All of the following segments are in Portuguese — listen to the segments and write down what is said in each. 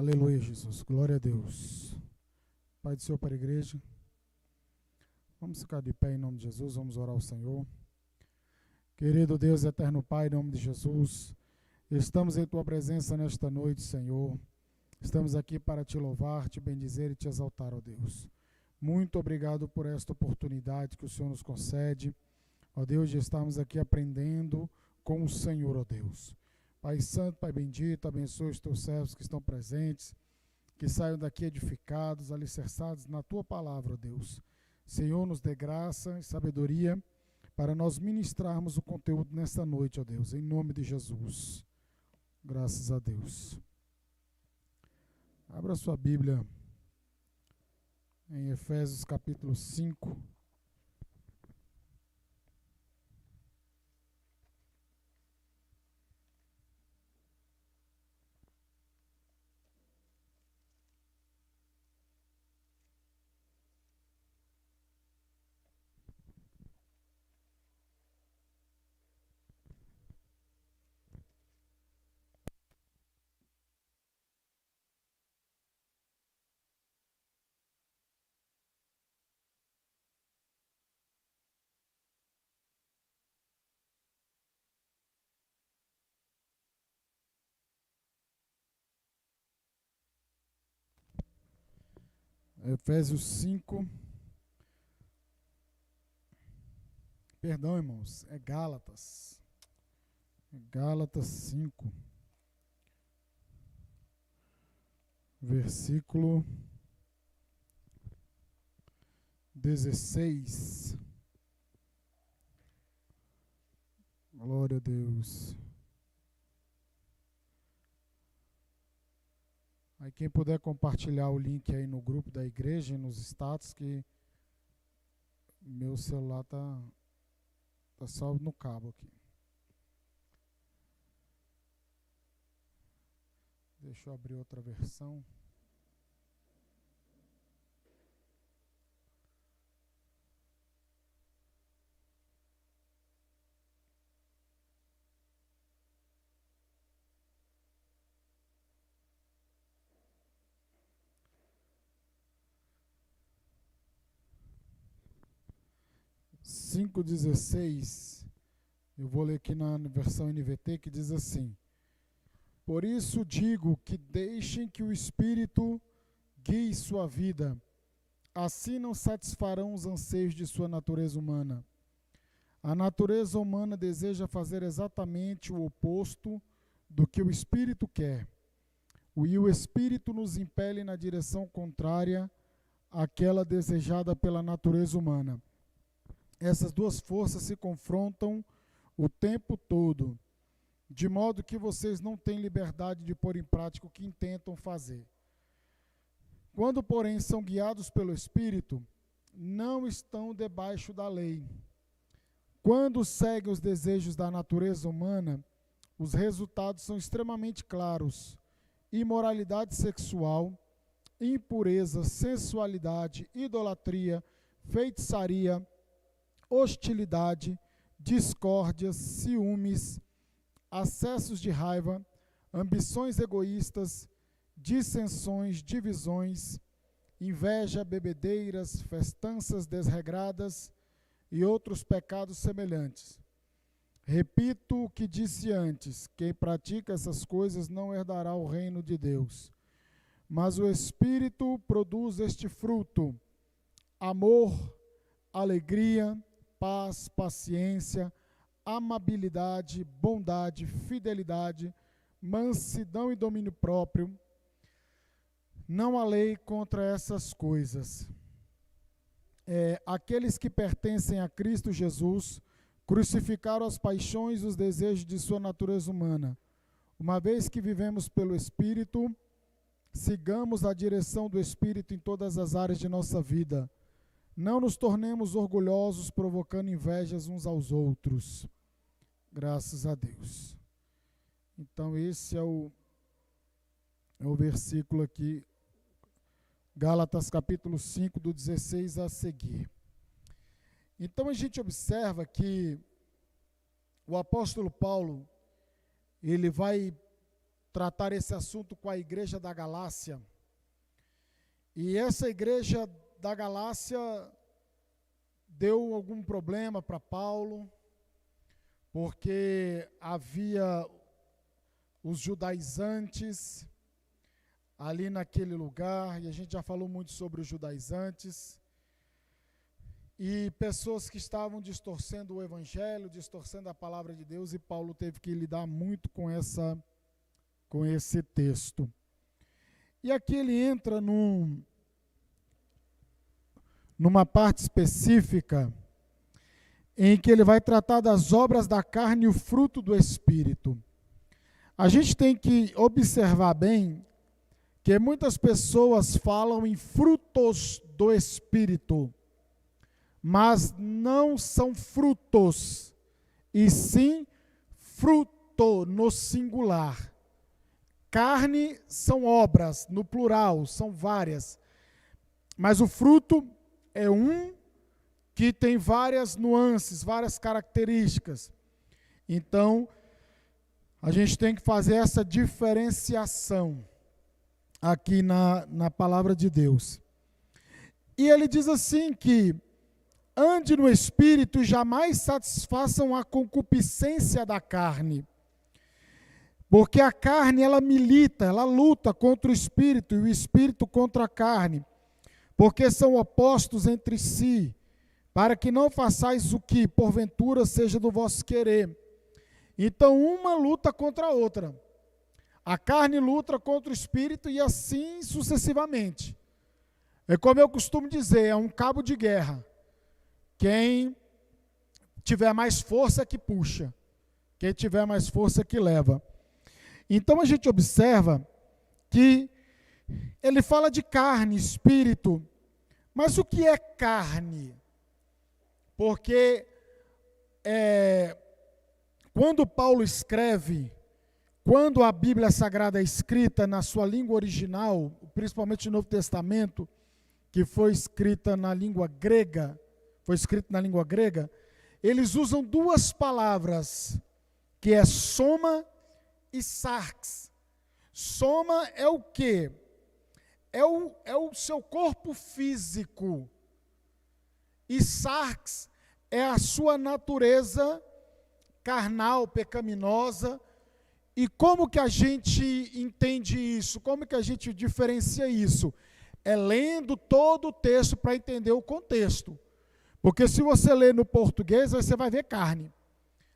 Aleluia, Jesus. Glória a Deus. Pai do Senhor para a igreja. Vamos ficar de pé em nome de Jesus. Vamos orar ao Senhor. Querido Deus, eterno Pai, em nome de Jesus, estamos em Tua presença nesta noite, Senhor. Estamos aqui para Te louvar, Te bendizer e Te exaltar, ó Deus. Muito obrigado por esta oportunidade que o Senhor nos concede, ó Deus, de estarmos aqui aprendendo com o Senhor, ó Deus. Pai Santo, Pai bendito, abençoe os Teus servos que estão presentes, que saiam daqui edificados, alicerçados na Tua palavra, ó Deus. Senhor, nos dê graça e sabedoria para nós ministrarmos o conteúdo nesta noite, ó Deus, em nome de Jesus. Graças a Deus. Abra sua Bíblia em Efésios capítulo 5. Efésios 5. Perdão, irmãos, é Gálatas. Gálatas 5. Versículo 16. Glória a Deus. Aí quem puder compartilhar o link aí no grupo da igreja e nos status, que meu celular tá só no cabo aqui. Deixa eu abrir outra versão. Cinco 16, eu vou ler aqui na versão NVT, que diz assim: por isso digo que deixem que o Espírito guie sua vida, assim não satisfarão os anseios de sua natureza humana. A natureza humana deseja fazer exatamente o oposto do que o Espírito quer, e o Espírito nos impele na direção contrária àquela desejada pela natureza humana. Essas duas forças se confrontam o tempo todo, de modo que vocês não têm liberdade de pôr em prática o que intentam fazer. Quando, porém, são guiados pelo Espírito, não estão debaixo da lei. Quando seguem os desejos da natureza humana, os resultados são extremamente claros: imoralidade sexual, impureza, sensualidade, idolatria, feitiçaria, hostilidade, discórdias, ciúmes, acessos de raiva, ambições egoístas, dissensões, divisões, inveja, bebedeiras, festanças desregradas e outros pecados semelhantes. Repito o que disse antes: quem pratica essas coisas não herdará o reino de Deus. Mas o Espírito produz este fruto: amor, alegria, paz, paciência, amabilidade, bondade, fidelidade, mansidão e domínio próprio. Não há lei contra essas coisas. Aqueles que pertencem a Cristo Jesus crucificaram as paixões e os desejos de sua natureza humana. Uma vez que vivemos pelo Espírito, sigamos a direção do Espírito em todas as áreas de nossa vida. Não nos tornemos orgulhosos, provocando invejas uns aos outros. Graças a Deus. Então esse é o versículo aqui, Gálatas capítulo 5, do 16 a seguir. Então a gente observa que o apóstolo Paulo, ele vai tratar esse assunto com a igreja da Galácia. E essa igreja da Galácia deu algum problema para Paulo, porque havia os judaizantes ali naquele lugar, e a gente já falou muito sobre os judaizantes, e pessoas que estavam distorcendo o evangelho, distorcendo a palavra de Deus, e Paulo teve que lidar muito com esse texto. E aqui ele entra numa parte específica em que ele vai tratar das obras da carne e o fruto do Espírito. A gente tem que observar bem que muitas pessoas falam em frutos do Espírito, mas não são frutos, e sim fruto no singular. Carne são obras, no plural, são várias, mas o fruto é um que tem várias nuances, várias características. Então, a gente tem que fazer essa diferenciação aqui na palavra de Deus. E ele diz assim que ande no Espírito e jamais satisfaçam a concupiscência da carne. Porque a carne, ela milita, ela luta contra o Espírito, e o Espírito contra a carne. Porque são opostos entre si, para que não façais o que, porventura, seja do vosso querer. Então, uma luta contra a outra. A carne luta contra o Espírito e assim sucessivamente. É como eu costumo dizer, é um cabo de guerra. Quem tiver mais força que puxa. Quem tiver mais força que leva. Então, a gente observa que ele fala de carne, espírito. Mas o que é carne? Porque quando Paulo escreve, quando a Bíblia Sagrada é escrita na sua língua original, principalmente no Novo Testamento, que foi escrita na língua grega, eles usam duas palavras, que é soma e sarx. Soma é o quê? É o seu corpo físico. E sarx é a sua natureza carnal, pecaminosa. E como que a gente entende isso? Como que a gente diferencia isso? É lendo todo o texto para entender o contexto. Porque se você ler no português, você vai ver carne.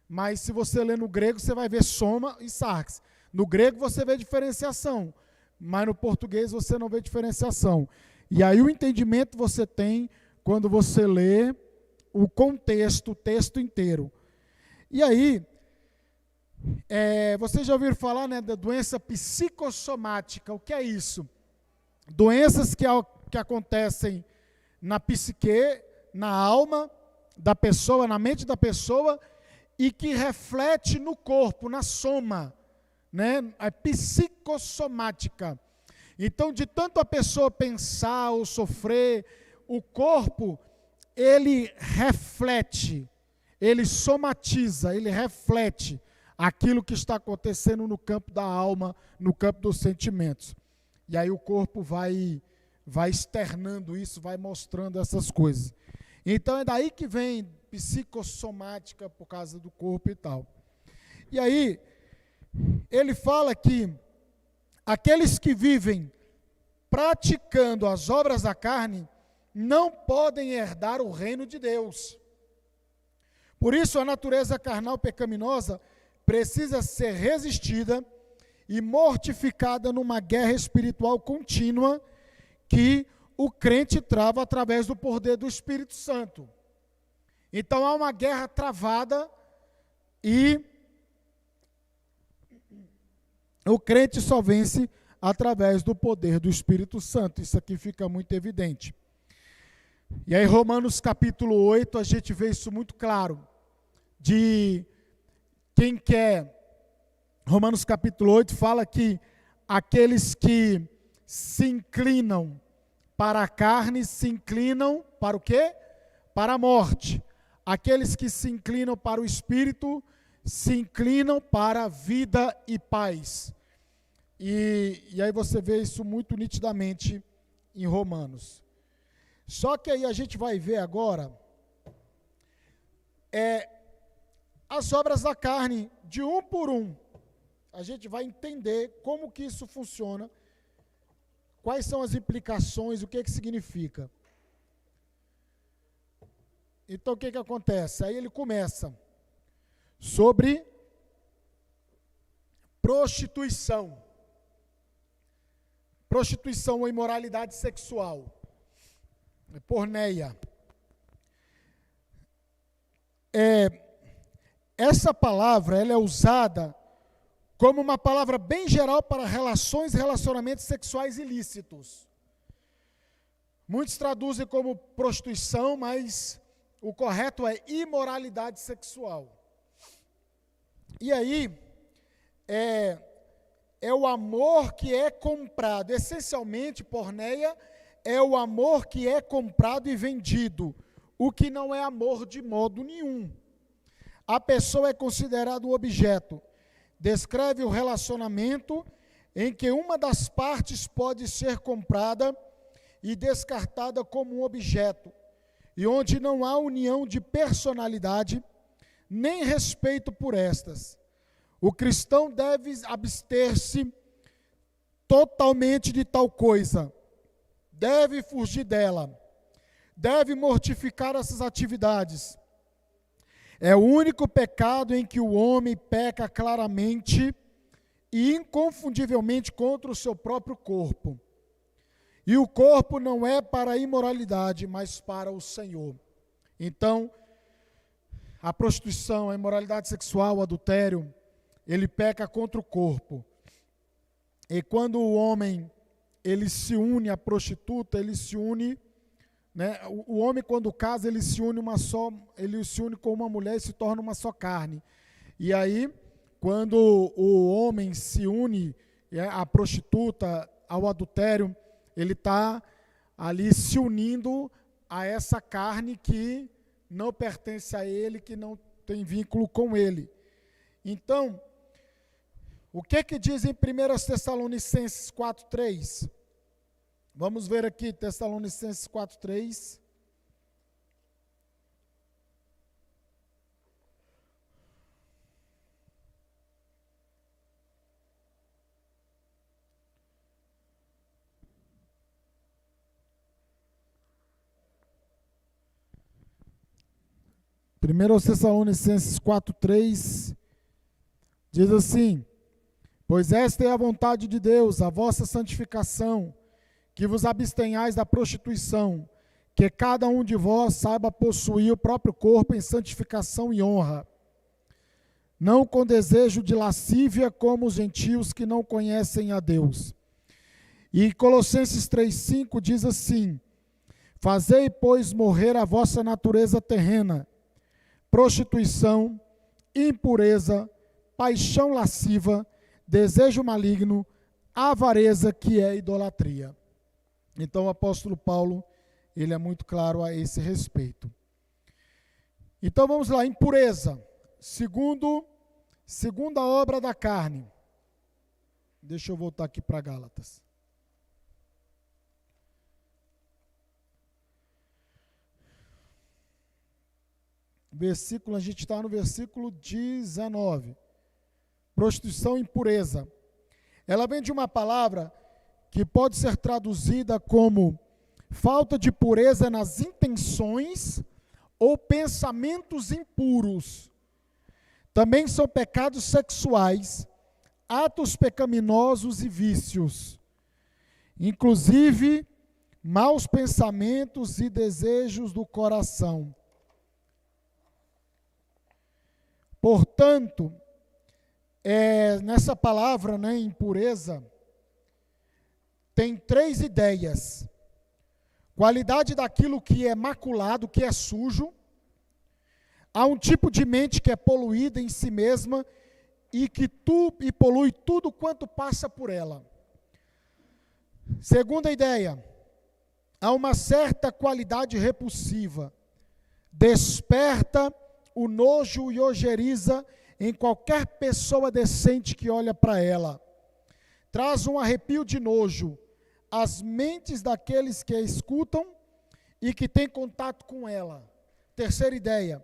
Mas se você ler no grego, você vai ver soma e sarx. No grego você vê diferenciação, mas no português você não vê diferenciação. E aí o entendimento você tem quando você lê o contexto, o texto inteiro. E aí, vocês já ouviram falar, né, da doença psicossomática? O que é isso? Doenças que acontecem na psique, na alma da pessoa, na mente da pessoa, e que reflete no corpo, na soma, né? A psicossomática. Então, de tanto a pessoa pensar ou sofrer, o corpo, ele reflete, ele somatiza, ele reflete aquilo que está acontecendo no campo da alma, no campo dos sentimentos. E aí o corpo vai externando isso, vai mostrando essas coisas. Então é daí que vem psicossomática, por causa do corpo e tal. E aí, ele fala que aqueles que vivem praticando as obras da carne não podem herdar o reino de Deus. Por isso, a natureza carnal pecaminosa precisa ser resistida e mortificada numa guerra espiritual contínua que o crente trava através do poder do Espírito Santo. Então, há uma guerra travada e o crente só vence através do poder do Espírito Santo. Isso aqui fica muito evidente. E aí, Romanos capítulo 8, a gente vê isso muito claro. De quem quer. Romanos capítulo 8 fala que aqueles que se inclinam para a carne se inclinam para o quê? Para a morte. Aqueles que se inclinam para o Espírito se inclinam para a vida e paz. E aí você vê isso muito nitidamente em Romanos. Só que aí a gente vai ver agora as obras da carne, de um por um. A gente vai entender como que isso funciona, quais são as implicações, o que significa. Então o que acontece? Aí ele começa sobre prostituição. Prostituição ou imoralidade sexual. Porneia. Essa palavra ela é usada como uma palavra bem geral para relações e relacionamentos sexuais ilícitos. Muitos traduzem como prostituição, mas o correto é imoralidade sexual. E aí, é o amor que é comprado. Essencialmente, porneia é o amor que é comprado e vendido, o que não é amor de modo nenhum. A pessoa é considerada um objeto. Descreve o relacionamento em que uma das partes pode ser comprada e descartada como um objeto, e onde não há união de personalidade, nem respeito por estas. O cristão deve abster-se totalmente de tal coisa, deve fugir dela, deve mortificar essas atividades. É o único pecado em que o homem peca claramente e inconfundivelmente contra o seu próprio corpo. E o corpo não é para a imoralidade, mas para o Senhor. Então, a prostituição, a imoralidade sexual, o adultério, ele peca contra o corpo. E quando o homem, ele se une à prostituta, ele se une, né? O homem quando casa, ele se une com uma mulher e se torna uma só carne. E aí, quando o homem se une à prostituta, ao adultério, ele está ali se unindo a essa carne que não pertence a ele, que não tem vínculo com ele. Então, o que diz em 1 Tessalonicenses 4:3? Vamos ver aqui, Tessalonicenses 4:3. Primeiro Tessalonicenses 4:3 diz assim: pois esta é a vontade de Deus, a vossa santificação, que vos abstenhais da prostituição, que cada um de vós saiba possuir o próprio corpo em santificação e honra, não com desejo de lascívia como os gentios que não conhecem a Deus. E Colossenses 3:5 diz assim: fazei, pois, morrer a vossa natureza terrena, prostituição, impureza, paixão lasciva, desejo maligno, avareza, que é idolatria. Então o apóstolo Paulo, ele é muito claro a esse respeito. Então vamos lá, impureza, segunda obra da carne. Deixa eu voltar aqui para Gálatas. A gente está no versículo 19. Prostituição e impureza. Ela vem de uma palavra que pode ser traduzida como falta de pureza nas intenções ou pensamentos impuros. Também são pecados sexuais, atos pecaminosos e vícios, inclusive maus pensamentos e desejos do coração. Portanto, nessa palavra, né, impureza, tem 3 ideias. Qualidade daquilo que é maculado, que é sujo. Há um tipo de mente que é poluída em si mesma e polui tudo quanto passa por ela. Segunda ideia, há uma certa qualidade repulsiva. Desperta o nojo e ojeriza em qualquer pessoa decente que olha para ela. traz um arrepio de nojo às mentes daqueles que a escutam e que têm contato com ela. Terceira ideia,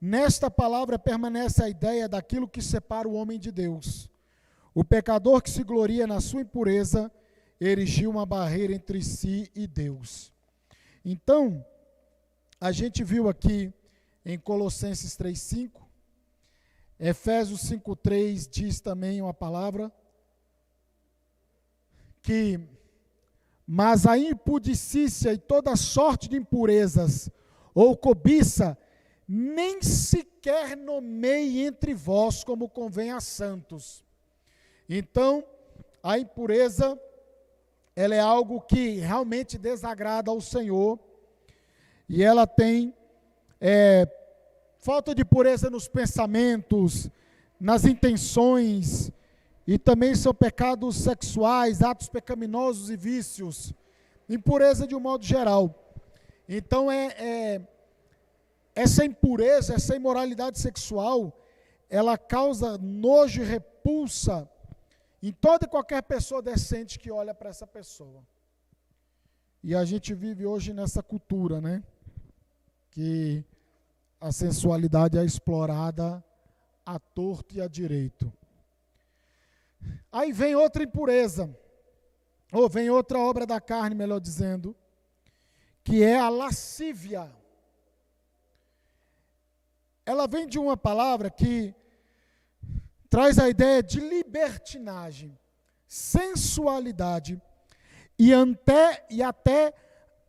nesta palavra permanece a ideia daquilo que separa o homem de Deus. O pecador que se gloria na sua impureza erigiu uma barreira entre si e Deus. Então, a gente viu aqui em Colossenses 3:5, Efésios 5:3 diz também uma palavra que, mas a impudicícia e toda sorte de impurezas ou cobiça nem sequer nomeie entre vós como convém a santos. Então, a impureza, ela é algo que realmente desagrada ao Senhor, e ela tem falta de pureza nos pensamentos, nas intenções, e também são pecados sexuais, atos pecaminosos e vícios, impureza de um modo geral. Então, essa impureza, essa imoralidade sexual, ela causa nojo e repulsa em toda e qualquer pessoa decente que olha para essa pessoa. E a gente vive hoje nessa cultura, né? Que a sensualidade é explorada à torto e à direito. Aí vem outra impureza, ou vem outra obra da carne, melhor dizendo, que é a lascívia. Ela vem de uma palavra que traz a ideia de libertinagem, sensualidade e até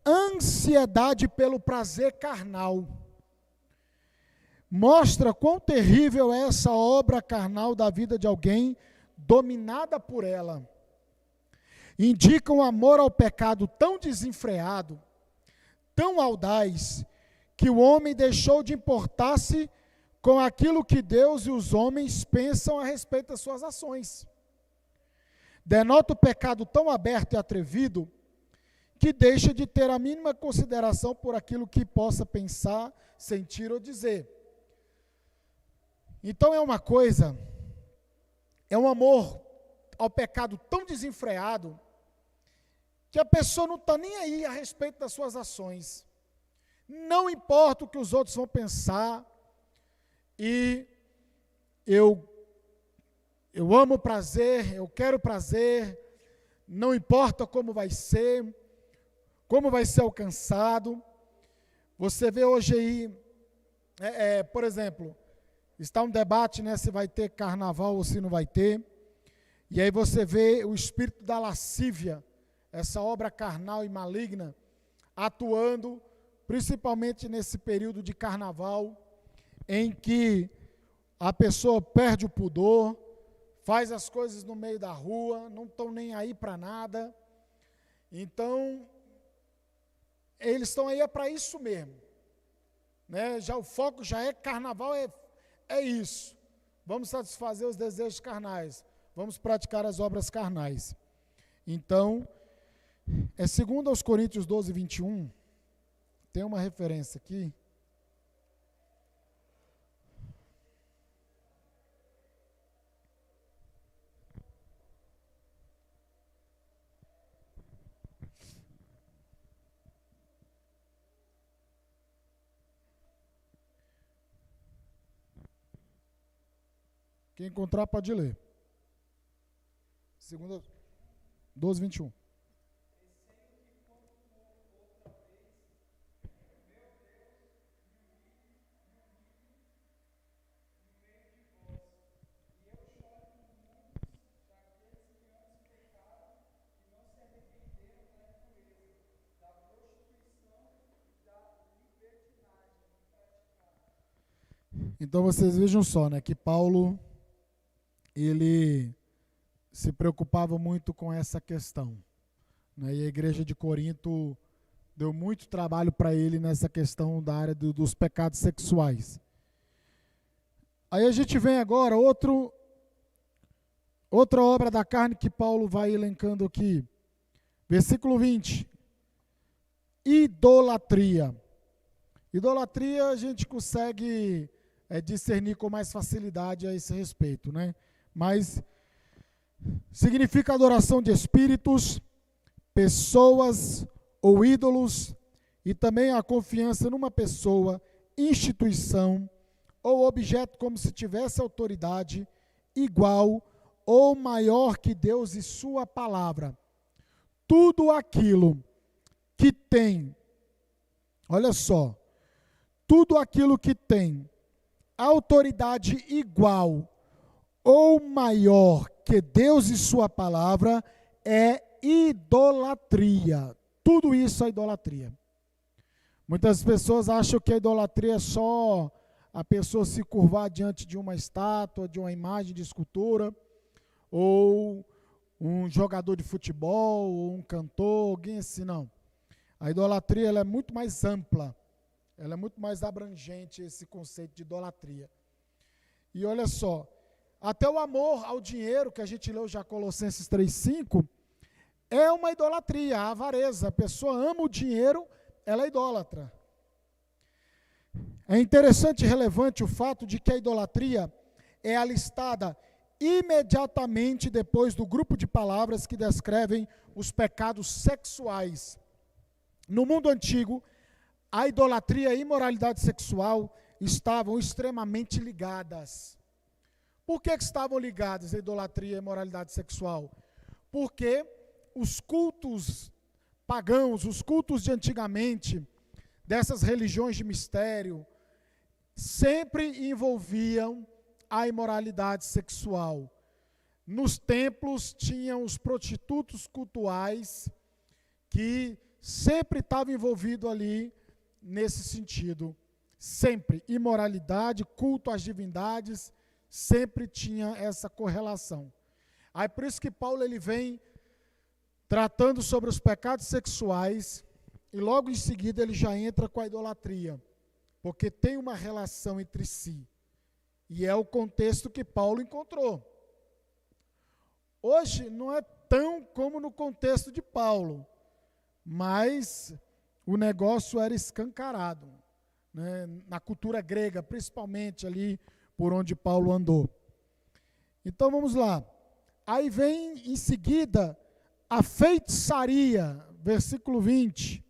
ansiedade pelo prazer carnal. Mostra quão terrível é essa obra carnal da vida de alguém dominada por ela. Indica um amor ao pecado tão desenfreado, tão audaz, que o homem deixou de importar-se com aquilo que Deus e os homens pensam a respeito das suas ações. Denota o pecado tão aberto e atrevido que deixa de ter a mínima consideração por aquilo que possa pensar, sentir ou dizer. Então é um amor ao pecado tão desenfreado que a pessoa não está nem aí a respeito das suas ações. Não importa o que os outros vão pensar, e eu amo prazer, eu quero prazer, não importa como vai ser alcançado. Você vê hoje aí, por exemplo, está um debate, né, se vai ter carnaval ou se não vai ter, e aí você vê o espírito da lascívia, essa obra carnal e maligna, atuando, principalmente nesse período de carnaval, em que a pessoa perde o pudor, faz as coisas no meio da rua, não estão nem aí para nada. Então, eles estão aí para isso mesmo, né? Já o foco já é carnaval, é isso. Vamos satisfazer os desejos carnais, vamos praticar as obras carnais. Então, 2 Coríntios 12:21, tem uma referência aqui. Quem encontrar pode ler. 12:21. Então vocês vejam só, né, que Paulo, ele se preocupava muito com essa questão, né, e a igreja de Corinto deu muito trabalho para ele nessa questão da área dos pecados sexuais. Aí a gente vem agora, outra obra da carne que Paulo vai elencando aqui, versículo 20, idolatria. Idolatria a gente consegue discernir com mais facilidade a esse respeito, né? Mas significa adoração de espíritos, pessoas ou ídolos, e também a confiança numa pessoa, instituição ou objeto como se tivesse autoridade igual ou maior que Deus e sua palavra. Tudo aquilo que tem, olha só, tudo aquilo que tem autoridade igual ou maior que Deus e sua palavra é idolatria. Tudo isso é idolatria. Muitas pessoas acham que a idolatria é só a pessoa se curvar diante de uma estátua, de uma imagem de escultura, ou um jogador de futebol, ou um cantor, alguém assim, não. A idolatria ela é muito mais ampla, ela é muito mais abrangente, esse conceito de idolatria. E olha só, até o amor ao dinheiro, que a gente leu já Colossenses 3,5, é uma idolatria, a avareza. A pessoa ama o dinheiro, ela é idólatra. É interessante e relevante o fato de que a idolatria é alistada imediatamente depois do grupo de palavras que descrevem os pecados sexuais. No mundo antigo, a idolatria e a imoralidade sexual estavam extremamente ligadas. Por que estavam ligadas a idolatria e a imoralidade sexual? Porque os cultos pagãos, os cultos de antigamente, dessas religiões de mistério, sempre envolviam a imoralidade sexual. Nos templos tinham os prostitutos cultuais que sempre estavam envolvidos ali nesse sentido. Sempre. Imoralidade, culto às divindades, sempre tinha essa correlação. Aí por isso que Paulo ele vem tratando sobre os pecados sexuais e logo em seguida ele já entra com a idolatria, porque tem uma relação entre si. E é o contexto que Paulo encontrou. Hoje não é tão como no contexto de Paulo, mas o negócio era escancarado, né, na cultura grega, principalmente ali por onde Paulo andou. Então vamos lá. Aí vem em seguida a feitiçaria, versículo 20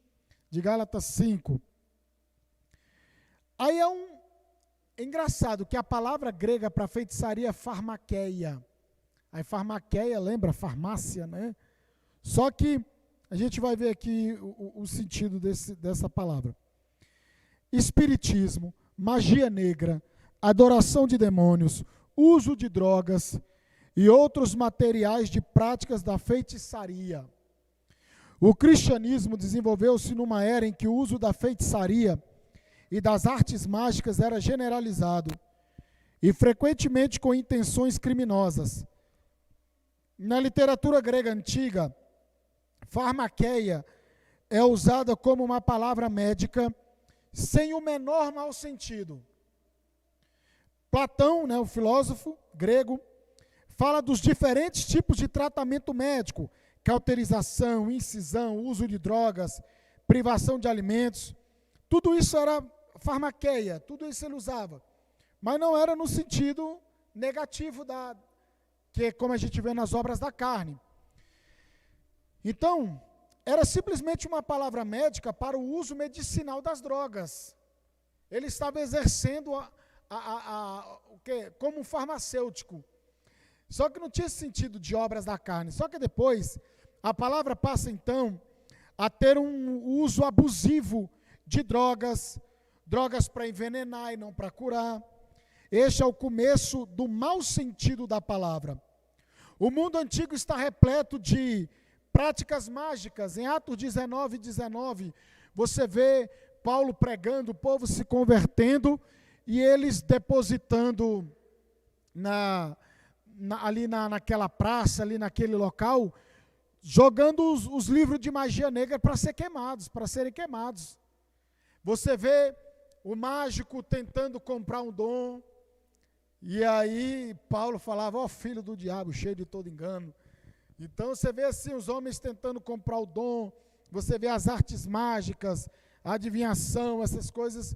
de Gálatas 5. Aí é engraçado que a palavra grega para feitiçaria é farmaqueia. Aí farmaqueia, lembra? Farmácia, né? Só que a gente vai ver aqui o sentido dessa palavra. Espiritismo, magia negra, adoração de demônios, uso de drogas e outros materiais de práticas da feitiçaria. O cristianismo desenvolveu-se numa era em que o uso da feitiçaria e das artes mágicas era generalizado, e frequentemente com intenções criminosas. Na literatura grega antiga, farmaqueia é usada como uma palavra médica sem o menor mau sentido. Platão, né, o filósofo grego, fala dos diferentes tipos de tratamento médico: cauterização, incisão, uso de drogas, privação de alimentos. Tudo isso era farmaqueia, tudo isso ele usava. Mas não era no sentido negativo, que como a gente vê nas obras da carne. Então, era simplesmente uma palavra médica para o uso medicinal das drogas. Ele estava exercendo como um farmacêutico. Só que não tinha sentido de obras da carne. Só que depois, a palavra passa então a ter um uso abusivo de drogas, drogas para envenenar e não para curar. Este é o começo do mau sentido da palavra. O mundo antigo está repleto de práticas mágicas. Em Atos 19:19, você vê Paulo pregando, o povo se convertendo e eles depositando ali naquela praça, ali naquele local, jogando os livros de magia negra para serem queimados. Você vê o mágico tentando comprar um dom, e aí Paulo falava: ó, filho do diabo, cheio de todo engano. Então você vê assim os homens tentando comprar o dom, você vê as artes mágicas, a adivinhação, essas coisas.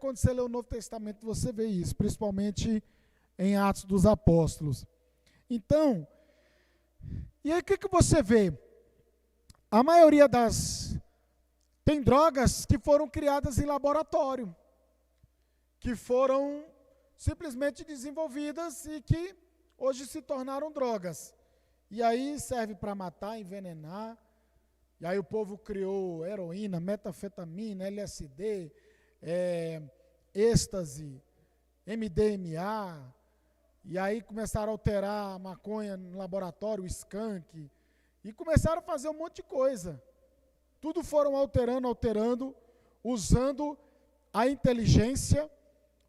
Quando você lê o Novo Testamento, você vê isso, principalmente em Atos dos Apóstolos. Então, E aí o que você vê? A maioria tem drogas que foram criadas em laboratório, que foram simplesmente desenvolvidas e que hoje se tornaram drogas. E aí serve para matar, envenenar. E aí o povo criou heroína, metanfetamina, LSD, êxtase, MDMA. E aí começaram a alterar a maconha no laboratório, o skunk. E começaram a fazer um monte de coisa. Tudo foram alterando, usando a inteligência,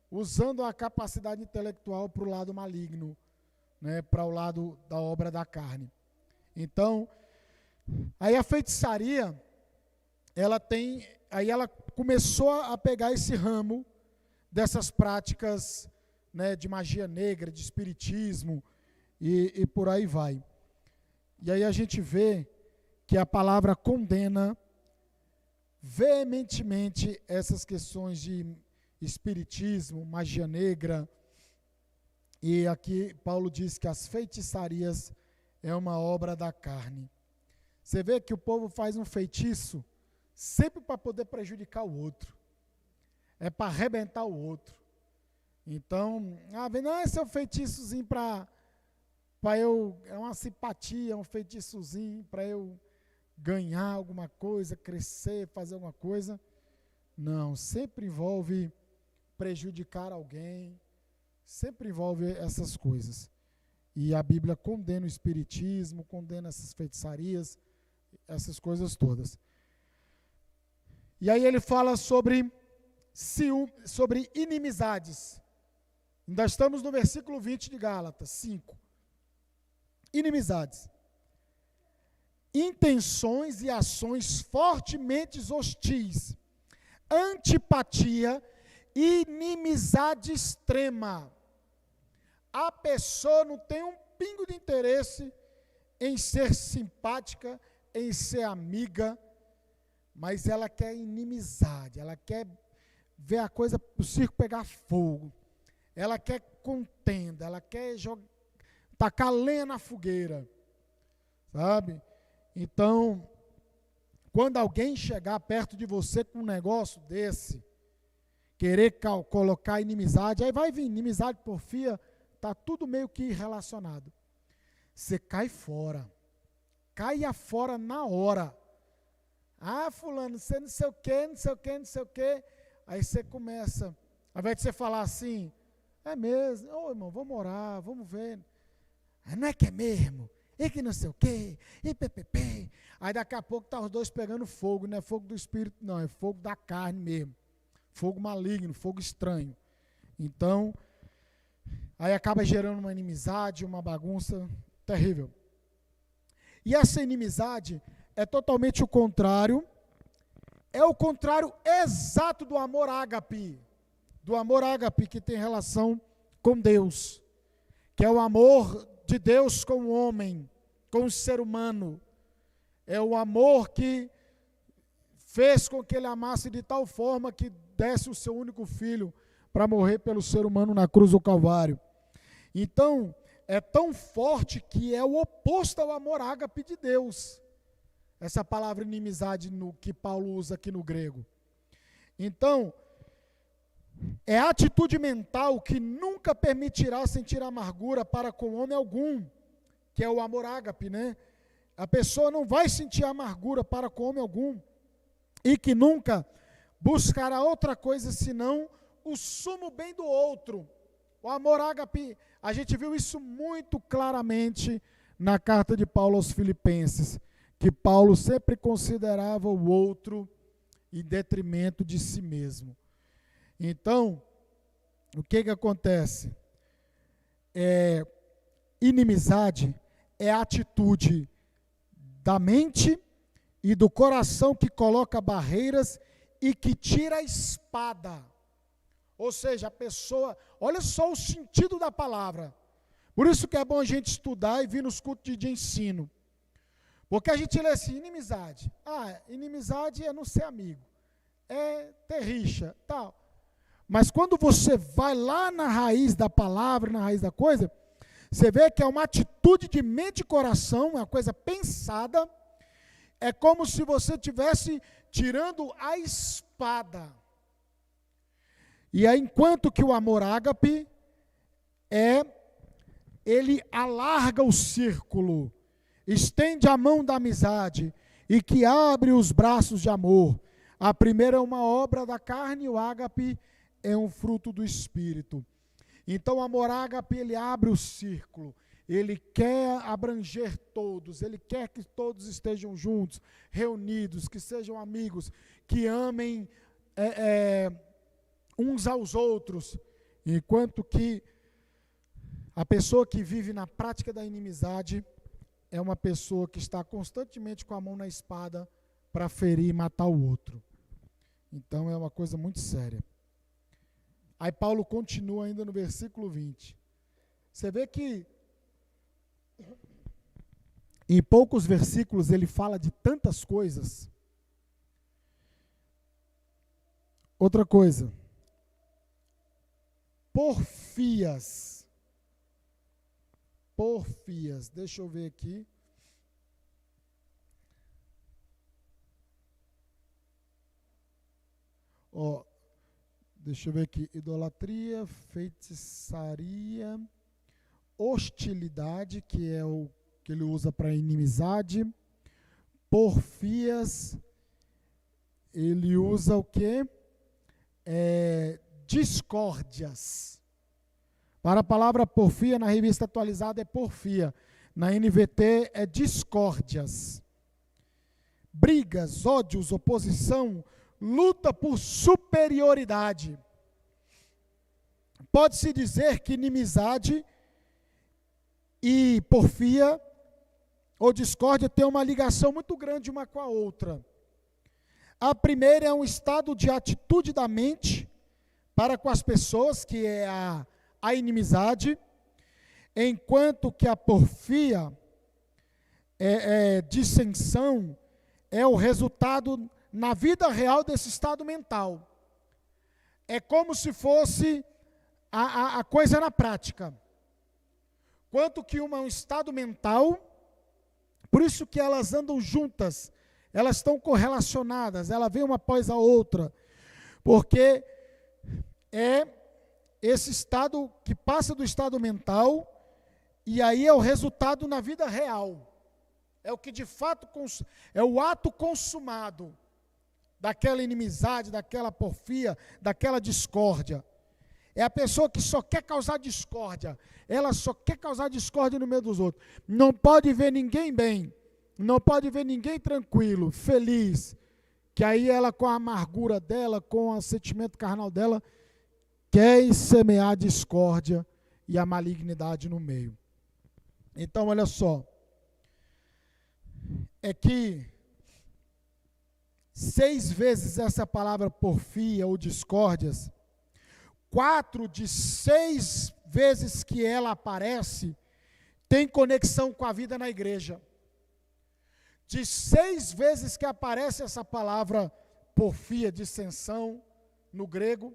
usando a capacidade intelectual para o lado maligno, né, para o lado da obra da carne. Então, aí a feitiçaria, ela começou a pegar esse ramo dessas práticas, né, de magia negra, de espiritismo e por aí vai. E aí a gente vê que a palavra condena veementemente essas questões de espiritismo, magia negra. E aqui Paulo diz que as feitiçarias é uma obra da carne. Você vê que o povo faz um feitiço sempre para poder prejudicar o outro. É para arrebentar o outro. Então, não, esse é um feitiçozinho para eu, é uma simpatia, um feitiçozinho para eu ganhar alguma coisa, crescer, fazer alguma coisa. Não, sempre envolve prejudicar alguém, sempre envolve essas coisas. E a Bíblia condena o espiritismo, condena essas feitiçarias, essas coisas todas. E aí ele fala sobre inimizades. Ainda estamos no versículo 20 de Gálatas 5. Inimizades. Intenções e ações fortemente hostis. Antipatia, inimizade extrema. A pessoa não tem um pingo de interesse em ser simpática, em ser amiga, mas ela quer inimizade, ela quer ver a coisa, o circo pegar fogo, ela quer contenda, ela quer tacar lenha na fogueira, sabe? Então, quando alguém chegar perto de você com um negócio desse, querer colocar inimizade, aí vai vir inimizade, porfia, está tudo meio que relacionado. Você cai fora. Caia fora na hora. Ah, fulano, você não sei o quê, não sei o quê, não sei o quê. Aí você começa, ao invés de você falar assim, é mesmo, ô irmão, vamos orar, vamos ver. Não é que é mesmo? E que não sei o quê, e ppp. Aí daqui a pouco tá os dois pegando fogo, não é fogo do espírito, não, é fogo da carne mesmo. Fogo maligno, fogo estranho. Então, aí acaba gerando uma inimizade, uma bagunça terrível. E essa inimizade é totalmente o contrário, é o contrário exato do amor ágape, que tem relação com Deus, que é o amor de Deus com o homem, com o ser humano. É o amor que fez com que ele amasse de tal forma que desse o seu único filho para morrer pelo ser humano na cruz do Calvário. Então, é tão forte que é o oposto ao amor ágape de Deus. Essa palavra inimizade que Paulo usa aqui no grego. Então, é a atitude mental que nunca permitirá sentir amargura para com homem algum, que é o amor ágape, né? A pessoa não vai sentir amargura para com homem algum, e que nunca buscará outra coisa senão o sumo bem do outro. O amor ágape, a gente viu isso muito claramente na carta de Paulo aos Filipenses, que Paulo sempre considerava o outro em detrimento de si mesmo. Então, o que acontece? Inimizade é a atitude da mente e do coração que coloca barreiras e que tira a espada. Ou seja, a pessoa, olha só o sentido da palavra. Por isso que é bom a gente estudar e vir nos cultos de ensino. Porque a gente lê assim, inimizade. Inimizade é não ser amigo. É ter rixa, tal. Mas quando você vai lá na raiz da palavra, na raiz da coisa, Você vê que é uma atitude de mente e coração, uma coisa pensada. É como se você estivesse tirando a espada. E aí, enquanto que o amor ágape ele alarga o círculo, estende a mão da amizade e que abre os braços de amor. A primeira é uma obra da carne, o ágape é um fruto do Espírito. Então o amor ágape, ele abre o círculo, ele quer abranger todos, ele quer que todos estejam juntos, reunidos, que sejam amigos, que amem uns aos outros, enquanto que a pessoa que vive na prática da inimizade é uma pessoa que está constantemente com a mão na espada para ferir e matar o outro. Então é uma coisa muito séria. Aí Paulo continua ainda no versículo 20. Você vê que em poucos versículos ele fala de tantas coisas. Outra coisa. Porfias. Deixa eu ver aqui. Deixa eu ver aqui. Idolatria, feitiçaria, hostilidade, que é o que ele usa para inimizade. Porfias, ele usa o quê? Discórdias. Para a palavra porfia, na revista atualizada é porfia. Na NVT é discórdias. Brigas, ódios, oposição, luta por superioridade. Pode-se dizer que inimizade e porfia ou discórdia têm uma ligação muito grande uma com a outra. A primeira é um estado de atitude da mente para com as pessoas, que é a inimizade, enquanto que a porfia, dissensão, é o resultado na vida real desse estado mental. É como se fosse a coisa na prática. Quanto que uma é um estado mental, por isso que elas andam juntas, elas estão correlacionadas, ela vem uma após a outra, porque é esse estado que passa do estado mental, e aí é o resultado na vida real. É o que de fato, é o ato consumado daquela inimizade, daquela porfia, daquela discórdia. É a pessoa que só quer causar discórdia. Ela só quer causar discórdia no meio dos outros. Não pode ver ninguém bem. Não pode ver ninguém tranquilo, feliz. Que aí ela, com a amargura dela, com o sentimento carnal dela, quer semear a discórdia e a malignidade no meio. Então, olha só. É que 6 vezes essa palavra porfia ou discórdias, 4 de 6 vezes que ela aparece, tem conexão com a vida na igreja. De 6 vezes que aparece essa palavra porfia, dissensão, no grego,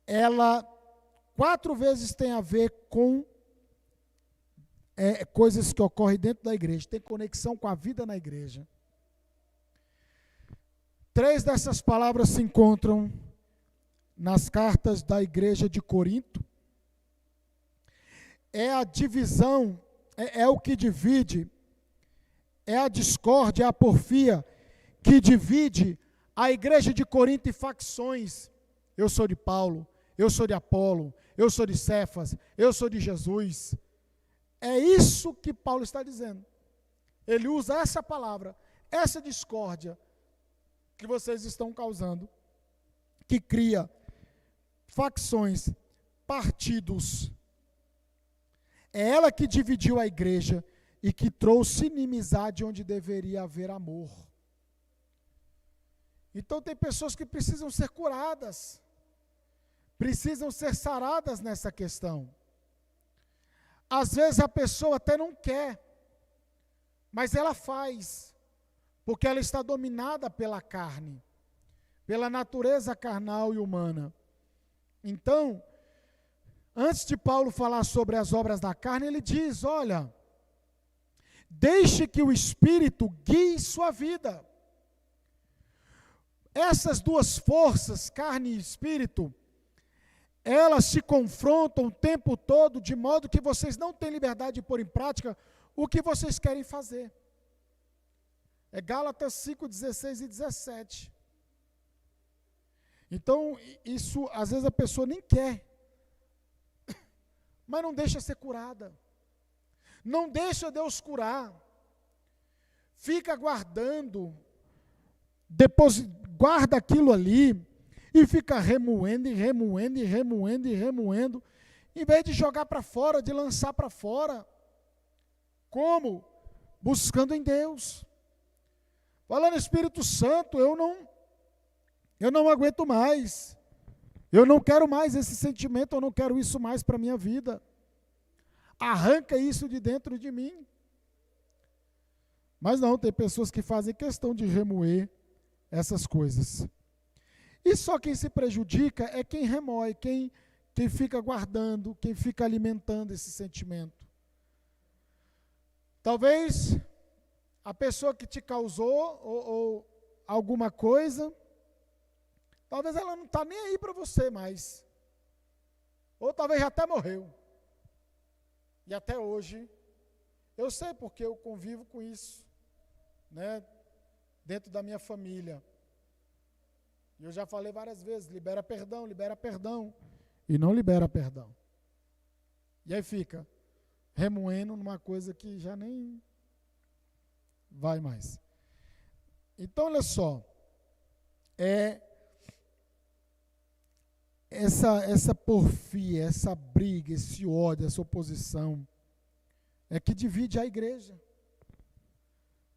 ela 4 vezes tem a ver com coisas que ocorrem dentro da igreja, tem conexão com a vida na igreja. 3 dessas palavras se encontram nas cartas da igreja de Corinto. É a divisão, é o que divide, é a discórdia, é a porfia, que divide a igreja de Corinto em facções. Eu sou de Paulo, eu sou de Apolo, eu sou de Cefas, eu sou de Jesus. É isso que Paulo está dizendo. Ele usa essa palavra, essa discórdia que vocês estão causando, que cria facções, partidos. É ela que dividiu a igreja e que trouxe inimizade onde deveria haver amor. Então tem pessoas que precisam ser curadas, precisam ser saradas nessa questão. Às vezes a pessoa até não quer, mas ela faz, porque ela está dominada pela carne, pela natureza carnal e humana. Então, antes de Paulo falar sobre as obras da carne, ele diz, olha, deixe que o Espírito guie sua vida. Essas duas forças, carne e espírito, elas se confrontam o tempo todo, de modo que vocês não têm liberdade de pôr em prática o que vocês querem fazer. É Gálatas 5, 16 e 17. Então, isso, às vezes a pessoa nem quer, mas não deixa ser curada. Não deixa Deus curar. Fica guardando, depois guarda aquilo ali e fica remoendo, e remoendo, e remoendo, e remoendo, em vez de jogar para fora, de lançar para fora. Como? Buscando em Deus. Falando, Espírito Santo, eu não aguento mais. Eu não quero mais esse sentimento, eu não quero isso mais para a minha vida. Arranca isso de dentro de mim. Mas não, tem pessoas que fazem questão de remoer essas coisas. E só quem se prejudica é quem remoe, quem fica guardando, quem fica alimentando esse sentimento. Talvez a pessoa que te causou ou alguma coisa, talvez ela não está nem aí para você mais. Ou talvez já até morreu. E até hoje, eu sei porque eu convivo com isso, né, dentro da minha família. E eu já falei várias vezes, libera perdão, e não libera perdão. E aí fica remoendo numa coisa que já nem vai mais. Então, olha só, essa porfia, essa briga, esse ódio, essa oposição, é que divide a igreja.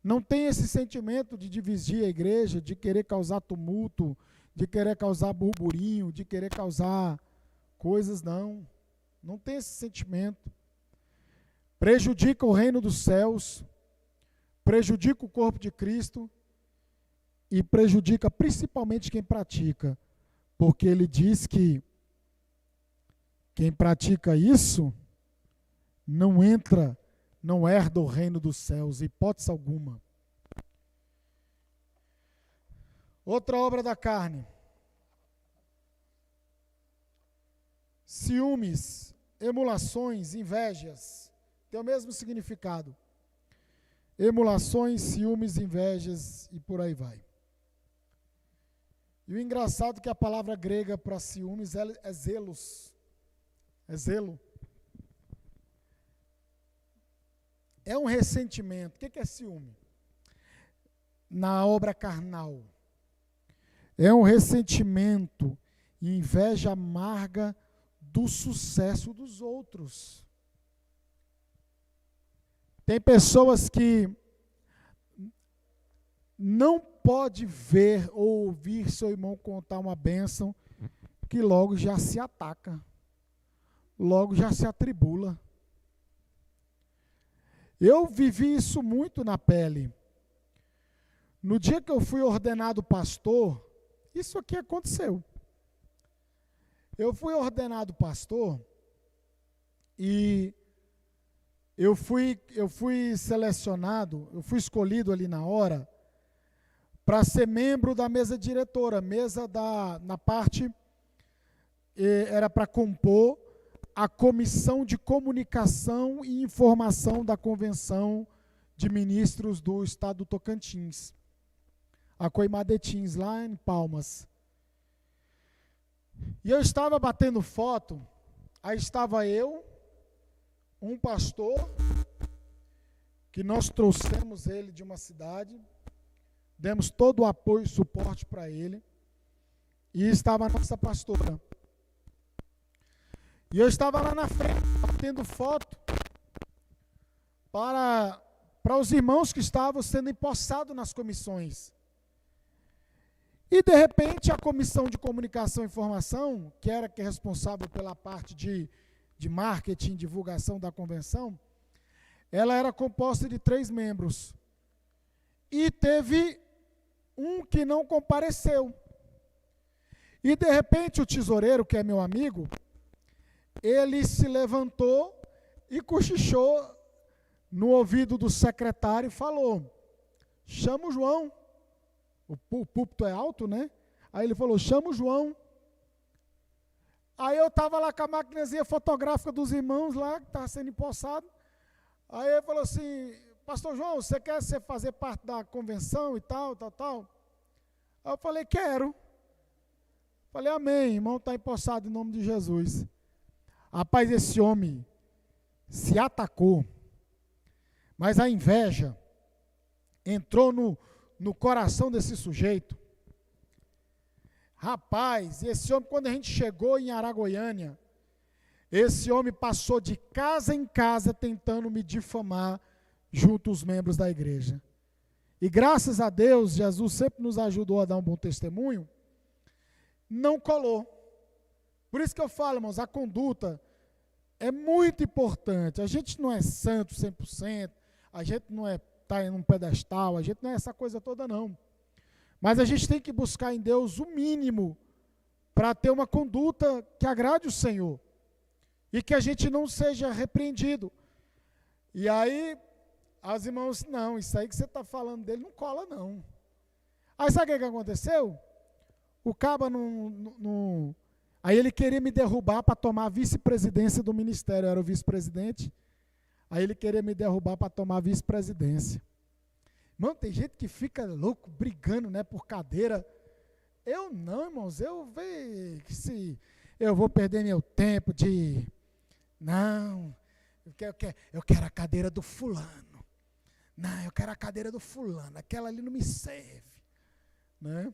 Não tem esse sentimento de dividir a igreja, de querer causar tumulto, de querer causar burburinho, de querer causar coisas, não. Não tem esse sentimento. Prejudica o reino dos céus, prejudica o corpo de Cristo e prejudica principalmente quem pratica. Porque ele diz que quem pratica isso não entra, não herda o reino dos céus, hipótese alguma. Outra obra da carne. Ciúmes, emulações, invejas. Tem o mesmo significado. Emulações, ciúmes, invejas e por aí vai. E o engraçado é que a palavra grega para ciúmes é zelos. É zelo. É um ressentimento. O que é ciúme? Na obra carnal. É um ressentimento e inveja amarga do sucesso dos outros. Tem pessoas que não pode ver ou ouvir seu irmão contar uma bênção que logo já se ataca, logo já se atribula. Eu vivi isso muito na pele. No dia que eu fui ordenado pastor, isso aqui aconteceu. Eu fui ordenado pastor e eu fui selecionado, eu fui escolhido ali na hora para ser membro da mesa diretora, na parte, era para compor a comissão de comunicação e informação da Convenção de Ministros do Estado do Tocantins, a Coimadetins, lá em Palmas. E eu estava batendo foto, aí estava eu, um pastor, que nós trouxemos ele de uma cidade, demos todo o apoio e suporte para ele, e estava a nossa pastora. E eu estava lá na frente, batendo foto, para os irmãos que estavam sendo empossados nas comissões. E, de repente, a comissão de comunicação e informação, que era responsável pela parte de marketing e divulgação da convenção, ela era composta de 3 membros. E teve um que não compareceu. E, de repente, o tesoureiro, que é meu amigo, ele se levantou e cochichou no ouvido do secretário e falou: chama o João. O púlpito é alto, né? Aí ele falou: chama o João. Aí eu estava lá com a maquinazinha fotográfica dos irmãos lá, que estava sendo empossado. Aí ele falou assim: pastor João, você quer fazer parte da convenção e tal? Aí eu falei: quero. Falei: amém, irmão, está empossado em nome de Jesus. Rapaz, esse homem se atacou, mas a inveja entrou no coração desse sujeito. Rapaz, esse homem, quando a gente chegou em Aragoiânia, esse homem passou de casa em casa tentando me difamar junto aos membros da igreja. E graças a Deus, Jesus sempre nos ajudou a dar um bom testemunho, não colou. Por isso que eu falo, irmãos, a conduta é muito importante. A gente não é santo 100%, a gente não está em um pedestal, a gente não é essa coisa toda não. Mas a gente tem que buscar em Deus o mínimo para ter uma conduta que agrade o Senhor e que a gente não seja repreendido. E aí, as irmãs, não, isso aí que você está falando dele não cola não. Aí sabe o que aconteceu? O caba não. Aí ele queria me derrubar para tomar a vice-presidência do ministério, eu era o vice-presidente. Aí ele queria me derrubar para tomar a vice-presidência. Mano, tem gente que fica louco, brigando, né, por cadeira. Eu não, irmãos, eu vejo que se eu vou perder meu tempo de... Não, eu quero a cadeira do fulano. Não, eu quero a cadeira do fulano, aquela ali não me serve. Né?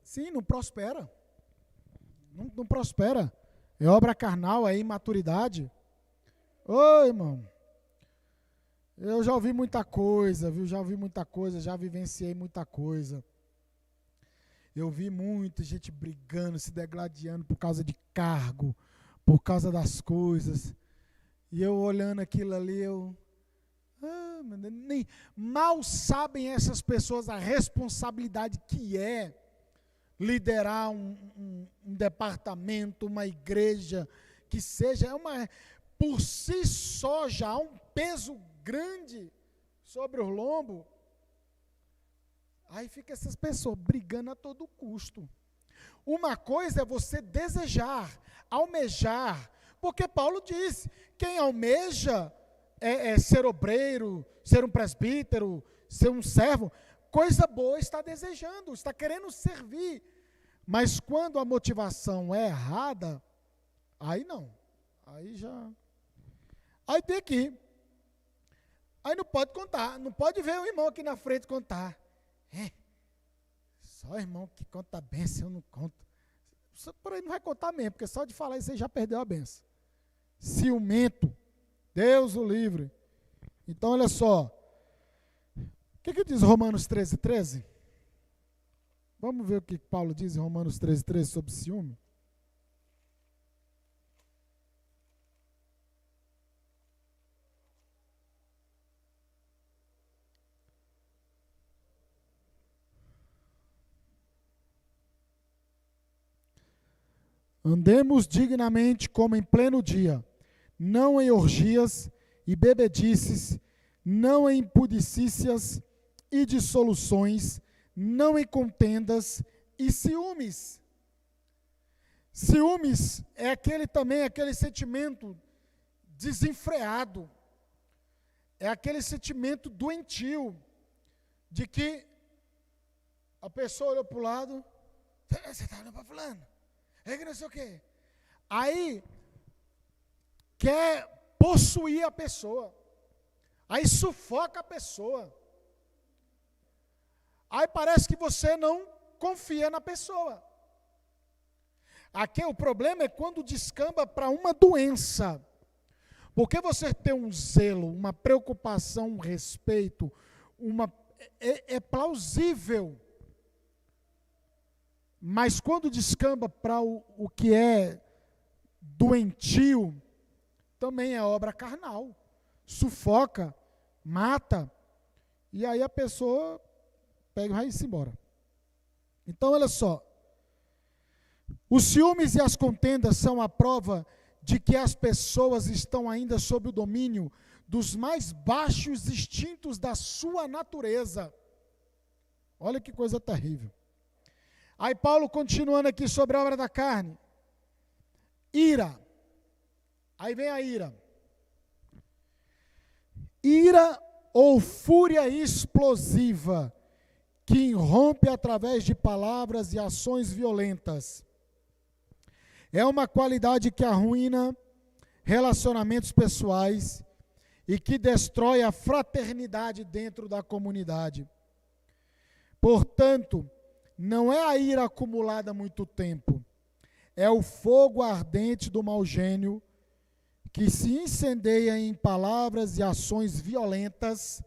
Sim, não prospera. Não prospera. É obra carnal, é imaturidade. Ô, irmão. Eu já ouvi muita coisa, viu? Já ouvi muita coisa, já vivenciei muita coisa. Eu vi muita gente brigando, se degladiando por causa de cargo, por causa das coisas. E eu olhando aquilo ali, nem mal sabem essas pessoas a responsabilidade que é liderar um departamento, uma igreja, que seja, por si só já há um peso grande sobre o lombo. Aí fica essas pessoas brigando a todo custo. Uma coisa é você desejar, almejar, porque Paulo diz, quem almeja ser obreiro, ser um presbítero, ser um servo, coisa boa está desejando, está querendo servir. Mas quando a motivação é errada, aí não. Aí já... Aí tem que ir. Aí não pode contar, não pode ver o irmão aqui na frente contar. Só o irmão que conta a bênção, eu não conto. Por aí não vai contar mesmo, porque só de falar isso aí já perdeu a bênção. Ciumento, Deus o livre. Então olha só, o que diz Romanos 13:13? Vamos ver o que Paulo diz em Romanos 13:13 sobre ciúme. Andemos dignamente como em pleno dia, não em orgias e bebedices, não em impudicícias e dissoluções, não em contendas e ciúmes. Ciúmes é aquele sentimento desenfreado, é aquele sentimento doentio, de que a pessoa olhou para o lado, você está olhando para fulano? É que não sei o quê. Aí, quer possuir a pessoa. Aí sufoca a pessoa. Aí parece que você não confia na pessoa. Aqui o problema é quando descamba para uma doença. Porque você tem um zelo, uma preocupação, um respeito, é plausível. Mas quando descamba para o que é doentio, também é obra carnal. sufoca, mata, e aí a pessoa pega e vai se embora. Então, olha só, os ciúmes e as contendas são a prova de que as pessoas estão ainda sob o domínio dos mais baixos instintos da sua natureza. Olha que coisa terrível. Aí Paulo, continuando aqui sobre a obra da carne, ira. Aí vem a ira. Ira ou fúria explosiva, que irrompe através de palavras e ações violentas. É uma qualidade que arruína relacionamentos pessoais e que destrói a fraternidade dentro da comunidade. Portanto, não é a ira acumulada há muito tempo, é o fogo ardente do mau gênio que se incendeia em palavras e ações violentas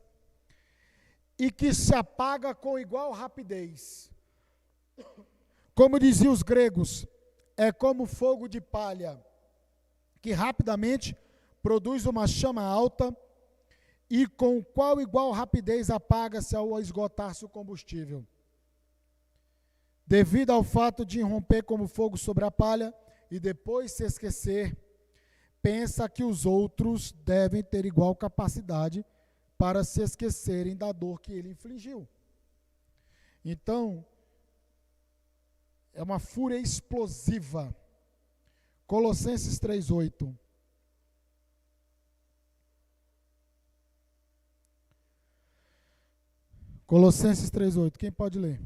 e que se apaga com igual rapidez. Como diziam os gregos, é como fogo de palha, que rapidamente produz uma chama alta e com qual igual rapidez apaga-se ao esgotar-se o combustível. Devido ao fato de irromper como fogo sobre a palha e depois se esquecer, pensa que os outros devem ter igual capacidade para se esquecerem da dor que ele infligiu. Então, é uma fúria explosiva. Colossenses 3:8. Colossenses 3:8. Quem pode ler?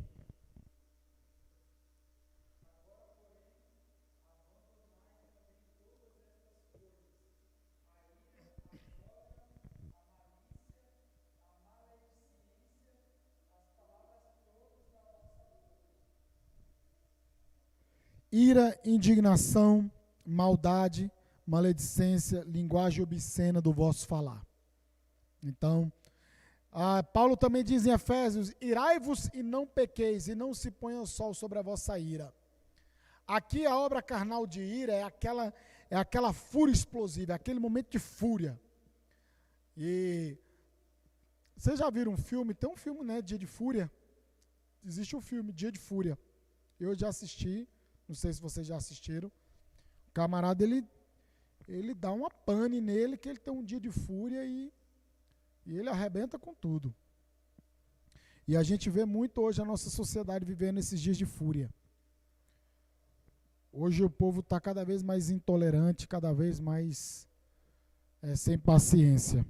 Ira, indignação, maldade, maledicência, linguagem obscena do vosso falar. Então, Paulo também diz em Efésios, irai-vos e não pequeis, e não se ponha o sol sobre a vossa ira. Aqui a obra carnal de ira é aquela fúria explosiva, é aquele momento de fúria. E vocês já viram um filme? Tem um filme, né, Dia de Fúria. Existe um filme, Dia de Fúria. Eu já assisti. Não sei se vocês já assistiram. O camarada, ele dá uma pane nele, que ele tem um dia de fúria e ele arrebenta com tudo. E a gente vê muito hoje a nossa sociedade vivendo esses dias de fúria. Hoje o povo está cada vez mais intolerante, cada vez mais sem paciência.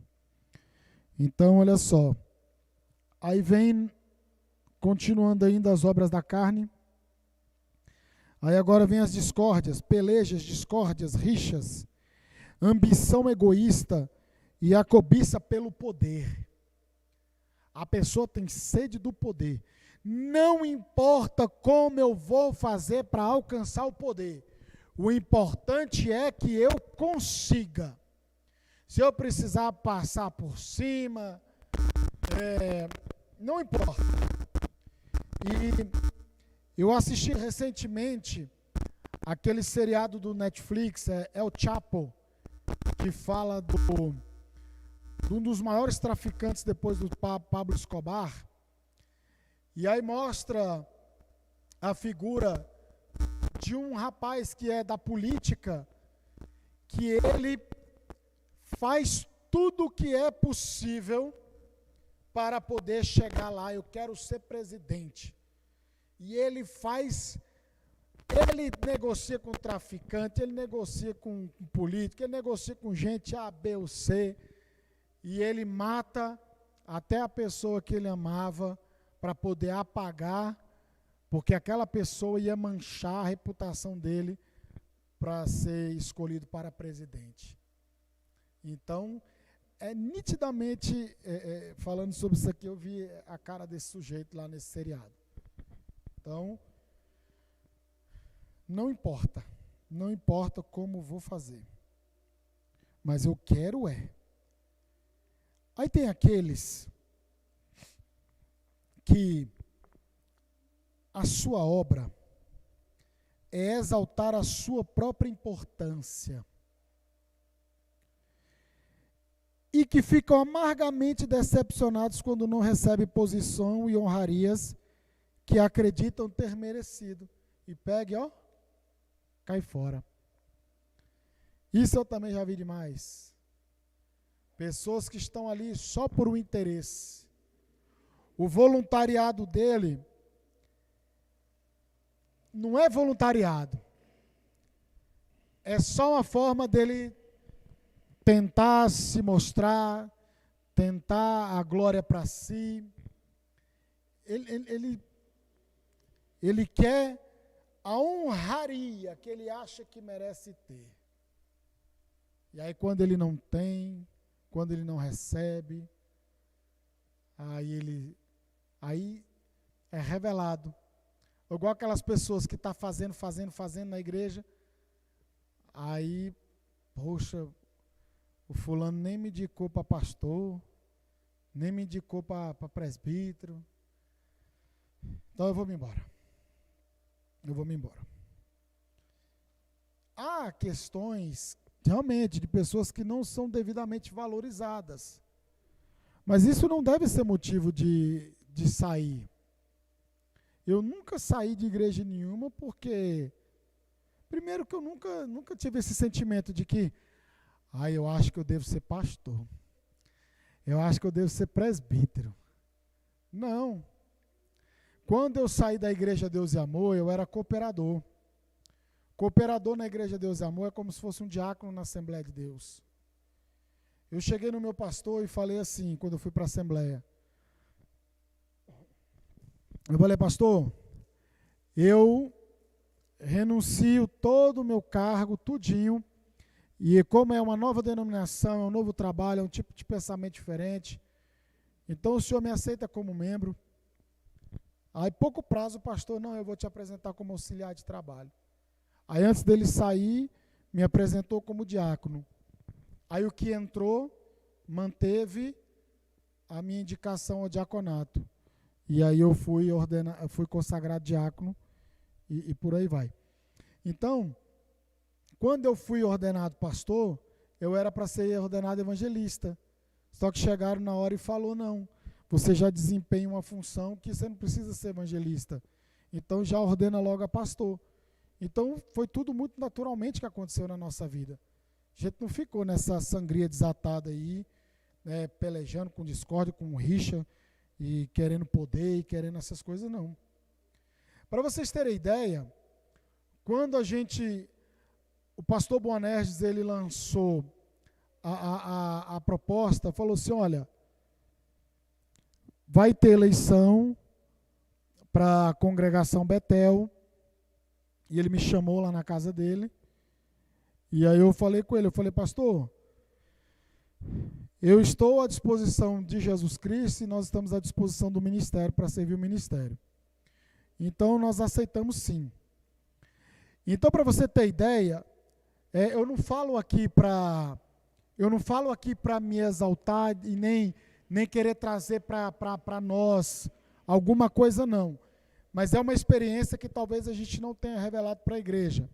Então, olha só. Aí vem, continuando ainda as obras da carne. Aí agora vem as discórdias, pelejas, discórdias, rixas, ambição egoísta e a cobiça pelo poder. A pessoa tem sede do poder. Não importa como eu vou fazer para alcançar o poder. O importante é que eu consiga. Se eu precisar passar por cima, não importa. E eu assisti recentemente aquele seriado do Netflix, El Chapo, que fala de um dos maiores traficantes depois do Pablo Escobar. E aí mostra a figura de um rapaz que é da política, que ele faz tudo o que é possível para poder chegar lá. Eu quero ser presidente. E ele negocia com traficante, ele negocia com político, ele negocia com gente A, B ou C, e ele mata até a pessoa que ele amava para poder apagar, porque aquela pessoa ia manchar a reputação dele para ser escolhido para presidente. Então, nitidamente, falando sobre isso aqui, eu vi a cara desse sujeito lá nesse seriado. Então, não importa como vou fazer, mas eu quero Aí tem aqueles que a sua obra é exaltar a sua própria importância. e que ficam amargamente decepcionados quando não recebem posição e honrarias que acreditam ter merecido. E pegue, ó, cai fora. Isso eu também já vi demais. Pessoas que estão ali só por um interesse. O voluntariado dele não é voluntariado. É só uma forma dele tentar se mostrar, tentar a glória para si. Ele quer a honraria que ele acha que merece ter. E aí quando ele não tem, quando ele não recebe, aí é revelado. Igual aquelas pessoas que estão fazendo na igreja, aí, poxa, o fulano nem me indicou para pastor, nem me indicou para presbítero, então eu vou me embora. Há questões, realmente, de pessoas que não são devidamente valorizadas. Mas isso não deve ser motivo de sair. Eu nunca saí de igreja nenhuma porque, primeiro que eu nunca tive esse sentimento de que, eu acho que eu devo ser pastor. Eu acho que eu devo ser presbítero. Não. Quando eu saí da Igreja Deus e Amor, eu era cooperador. Cooperador na Igreja Deus e Amor é como se fosse um diácono na Assembleia de Deus. Eu cheguei no meu pastor e falei assim, quando eu fui para a Assembleia. Eu falei, pastor, eu renuncio todo o meu cargo, tudinho, e como é uma nova denominação, é um novo trabalho, é um tipo de pensamento diferente, então o senhor me aceita como membro. Aí, pouco prazo, o pastor, não, eu vou te apresentar como auxiliar de trabalho. Aí, antes dele sair, me apresentou como diácono. Aí, o que entrou, manteve a minha indicação ao diaconato. E aí, eu fui consagrado diácono e por aí vai. Então, quando eu fui ordenado pastor, eu era para ser ordenado evangelista. Só que chegaram na hora e falou, não, você já desempenha uma função que você não precisa ser evangelista. Então já ordena logo a pastor. Então foi tudo muito naturalmente que aconteceu na nossa vida. A gente não ficou nessa sangria desatada aí, né, pelejando com discórdia, com rixa, e querendo poder, e querendo essas coisas, não. Para vocês terem ideia, quando o pastor Boanerges, ele lançou a proposta, falou assim, olha, vai ter eleição para a congregação Betel, e ele me chamou lá na casa dele, e aí eu falei com ele, eu falei, pastor, eu estou à disposição de Jesus Cristo e nós estamos à disposição do ministério para servir o ministério. Então nós aceitamos sim. Então, para você ter ideia, eu não falo aqui para me exaltar e nem querer trazer para nós alguma coisa, não. Mas é uma experiência que talvez a gente não tenha revelado para a igreja.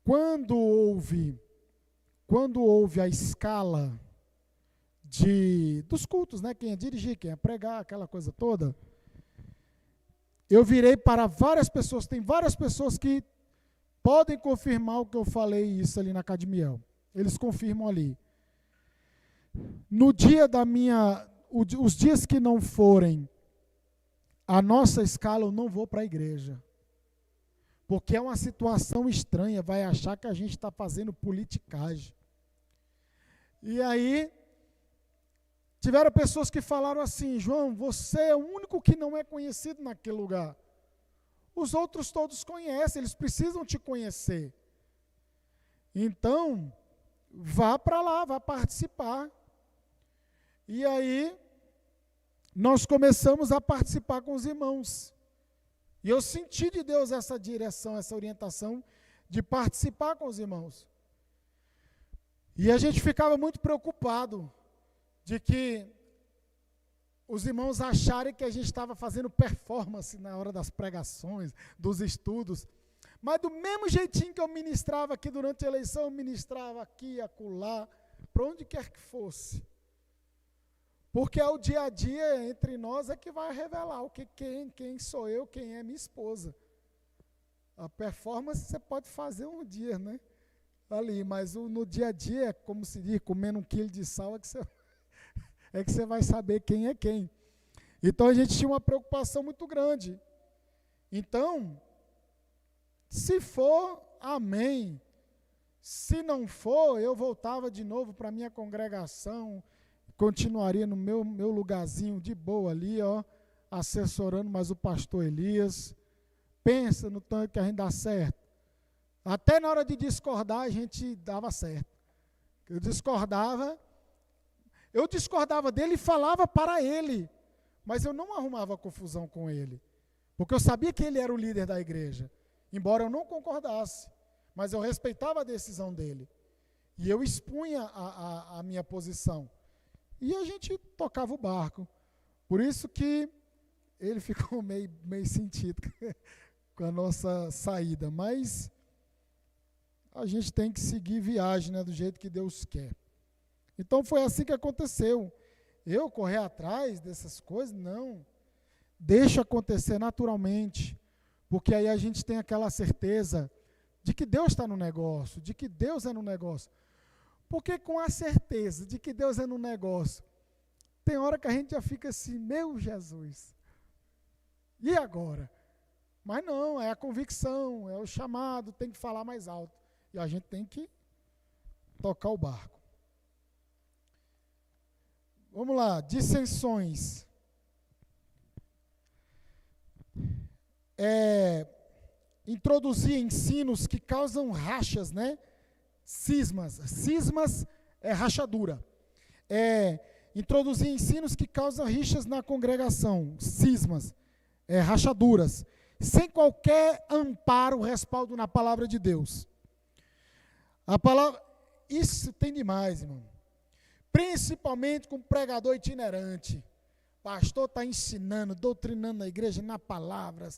Quando houve a escala dos cultos, né? Quem ia dirigir, quem ia pregar, aquela coisa toda, eu virei para várias pessoas, tem várias pessoas que podem confirmar o que eu falei isso ali na Academiel. Eles confirmam ali. No dia os dias que não forem a nossa escala, eu não vou para a igreja. Porque é uma situação estranha, vai achar que a gente está fazendo politicagem. E aí, tiveram pessoas que falaram assim, João, você é o único que não é conhecido naquele lugar. Os outros todos conhecem, eles precisam te conhecer. Então, vá para lá, vá participar. E aí, nós começamos a participar com os irmãos. E eu senti de Deus essa direção, essa orientação de participar com os irmãos. E a gente ficava muito preocupado de que os irmãos acharem que a gente estava fazendo performance na hora das pregações, dos estudos. Mas do mesmo jeitinho que eu ministrava aqui durante a eleição, eu ministrava aqui e acolá, para onde quer que fosse. Porque é o dia a dia entre nós é que vai revelar quem sou eu, quem é minha esposa. A performance você pode fazer um dia, né? Ali, mas no dia a dia, como se diz, comendo 1 quilo de sal, é que você vai saber quem é quem. Então a gente tinha uma preocupação muito grande. Então, se for, amém. Se não for, eu voltava de novo para a minha congregação, continuaria no meu lugarzinho de boa ali, ó, assessorando mais o pastor Elias. Pensa no tanto que a gente dá certo. Até na hora de discordar, a gente dava certo. Eu discordava dele e falava para ele, mas eu não arrumava confusão com ele, porque eu sabia que ele era o líder da igreja, embora eu não concordasse, mas eu respeitava a decisão dele, e eu expunha a minha posição, e a gente tocava o barco. Por isso que ele ficou meio sentido com a nossa saída, mas a gente tem que seguir viagem, né, do jeito que Deus quer. Então foi assim que aconteceu. Eu correr atrás dessas coisas? Não. Deixa acontecer naturalmente, porque aí a gente tem aquela certeza de que Deus está no negócio, de que Deus é no negócio. Porque com a certeza de que Deus é no negócio, tem hora que a gente já fica assim, meu Jesus, e agora? Mas não, é a convicção, é o chamado, tem que falar mais alto. E a gente tem que tocar o barco. Vamos lá, dissensões. Introduzir ensinos que causam rachas, né? Cismas. Cismas é rachadura. Introduzir ensinos que causam rixas na congregação. Cismas, rachaduras. Sem qualquer amparo, respaldo na palavra de Deus. A palavra, isso tem demais, irmão. Principalmente com pregador itinerante. Pastor está ensinando, doutrinando a igreja na palavra,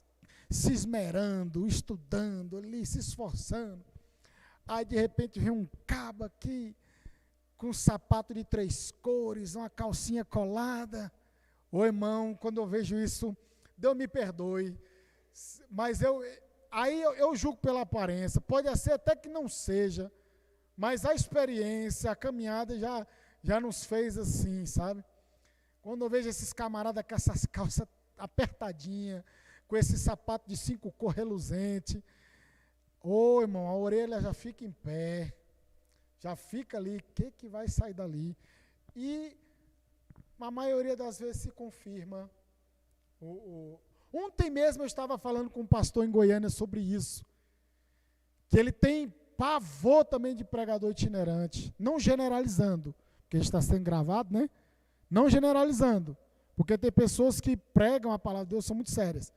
se esmerando, estudando ali, se esforçando. Aí de repente vem um cabo aqui, com um sapato de 3 cores, uma calcinha colada. Ô irmão, quando eu vejo isso, Deus me perdoe. Mas eu julgo pela aparência, pode ser até que não seja, mas a experiência, a caminhada já nos fez assim, sabe? Quando eu vejo esses camaradas com essas calças apertadinhas, com esse sapato de 5 cores reluzente, ô irmão, a orelha já fica em pé, já fica ali, o que vai sair dali? E a maioria das vezes se confirma. Ontem mesmo eu estava falando com um pastor em Goiânia sobre isso, que ele tem pavor também de pregador itinerante, não generalizando, porque está sendo gravado, né? Não generalizando, porque tem pessoas que pregam a palavra de Deus, são muito sérias.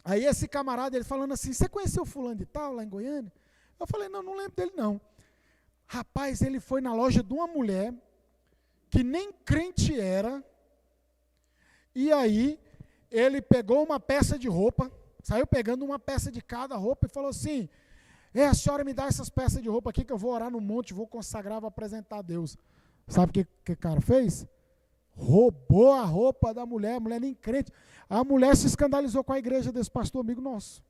Aí esse camarada, ele falando assim, você conheceu fulano de tal lá em Goiânia? Eu falei, não lembro dele não. Rapaz, ele foi na loja de uma mulher, que nem crente era, e aí ele pegou uma peça de roupa, saiu pegando uma peça de cada roupa e falou assim, a senhora me dá essas peças de roupa aqui que eu vou orar no monte, vou consagrar, vou apresentar a Deus. Sabe o que o cara fez? Roubou a roupa da mulher, a mulher nem crente. A mulher se escandalizou com a igreja desse pastor amigo nosso.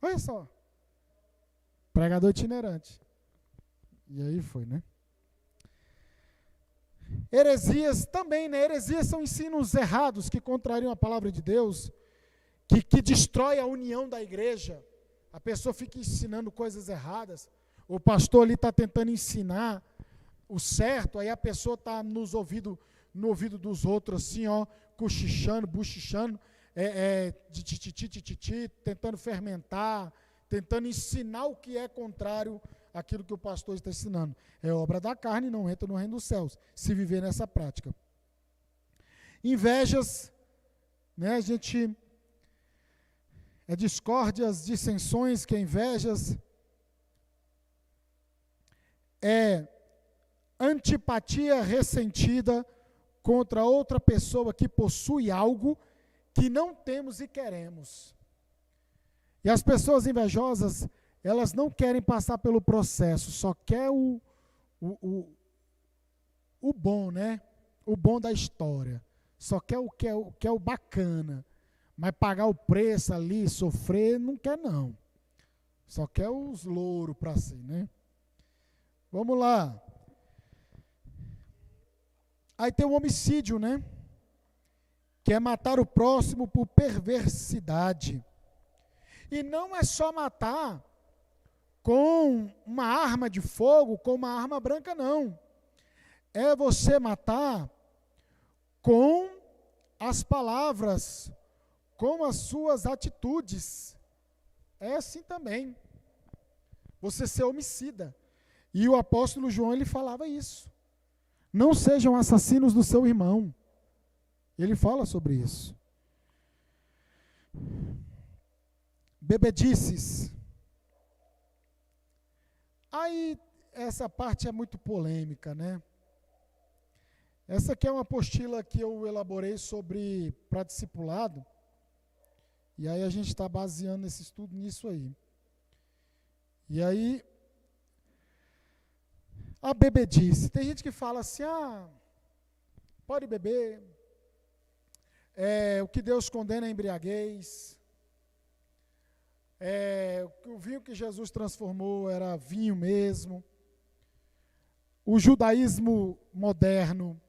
Olha só. Pregador itinerante. E aí foi, né? Heresias também, né? Heresias são ensinos errados que contrariam a palavra de Deus, que destrói a união da igreja. A pessoa fica ensinando coisas erradas. O pastor ali está tentando ensinar o certo, aí a pessoa está no ouvido dos outros, assim, ó, cochichando, buchichando, tentando fermentar, tentando ensinar o que é contrário àquilo que o pastor está ensinando. É obra da carne, não entra no reino dos céus, se viver nessa prática. Invejas, né, discórdias, dissensões, que é invejas, antipatia ressentida contra outra pessoa que possui algo que não temos e queremos. E as pessoas invejosas, elas não querem passar pelo processo, só quer o bom, né? O bom da história. Só quer o que é o bacana. Mas pagar o preço ali, sofrer, não quer não. Só quer os louros para si, né? Vamos lá. Aí tem o homicídio, né? Que é matar o próximo por perversidade. E não é só matar com uma arma de fogo, com uma arma branca, não. É você matar com as palavras, com as suas atitudes. É assim também. Você ser homicida. E o apóstolo João, ele falava isso. Não sejam assassinos do seu irmão. Ele fala sobre isso. Bebedices. Aí, essa parte é muito polêmica, né? Essa aqui é uma apostila que eu elaborei sobre para discipulado. E aí a gente está baseando esse estudo nisso aí. E aí, a bebedice. Tem gente que fala assim, pode beber. O que Deus condena é embriaguez. O vinho que Jesus transformou era vinho mesmo. O judaísmo moderno,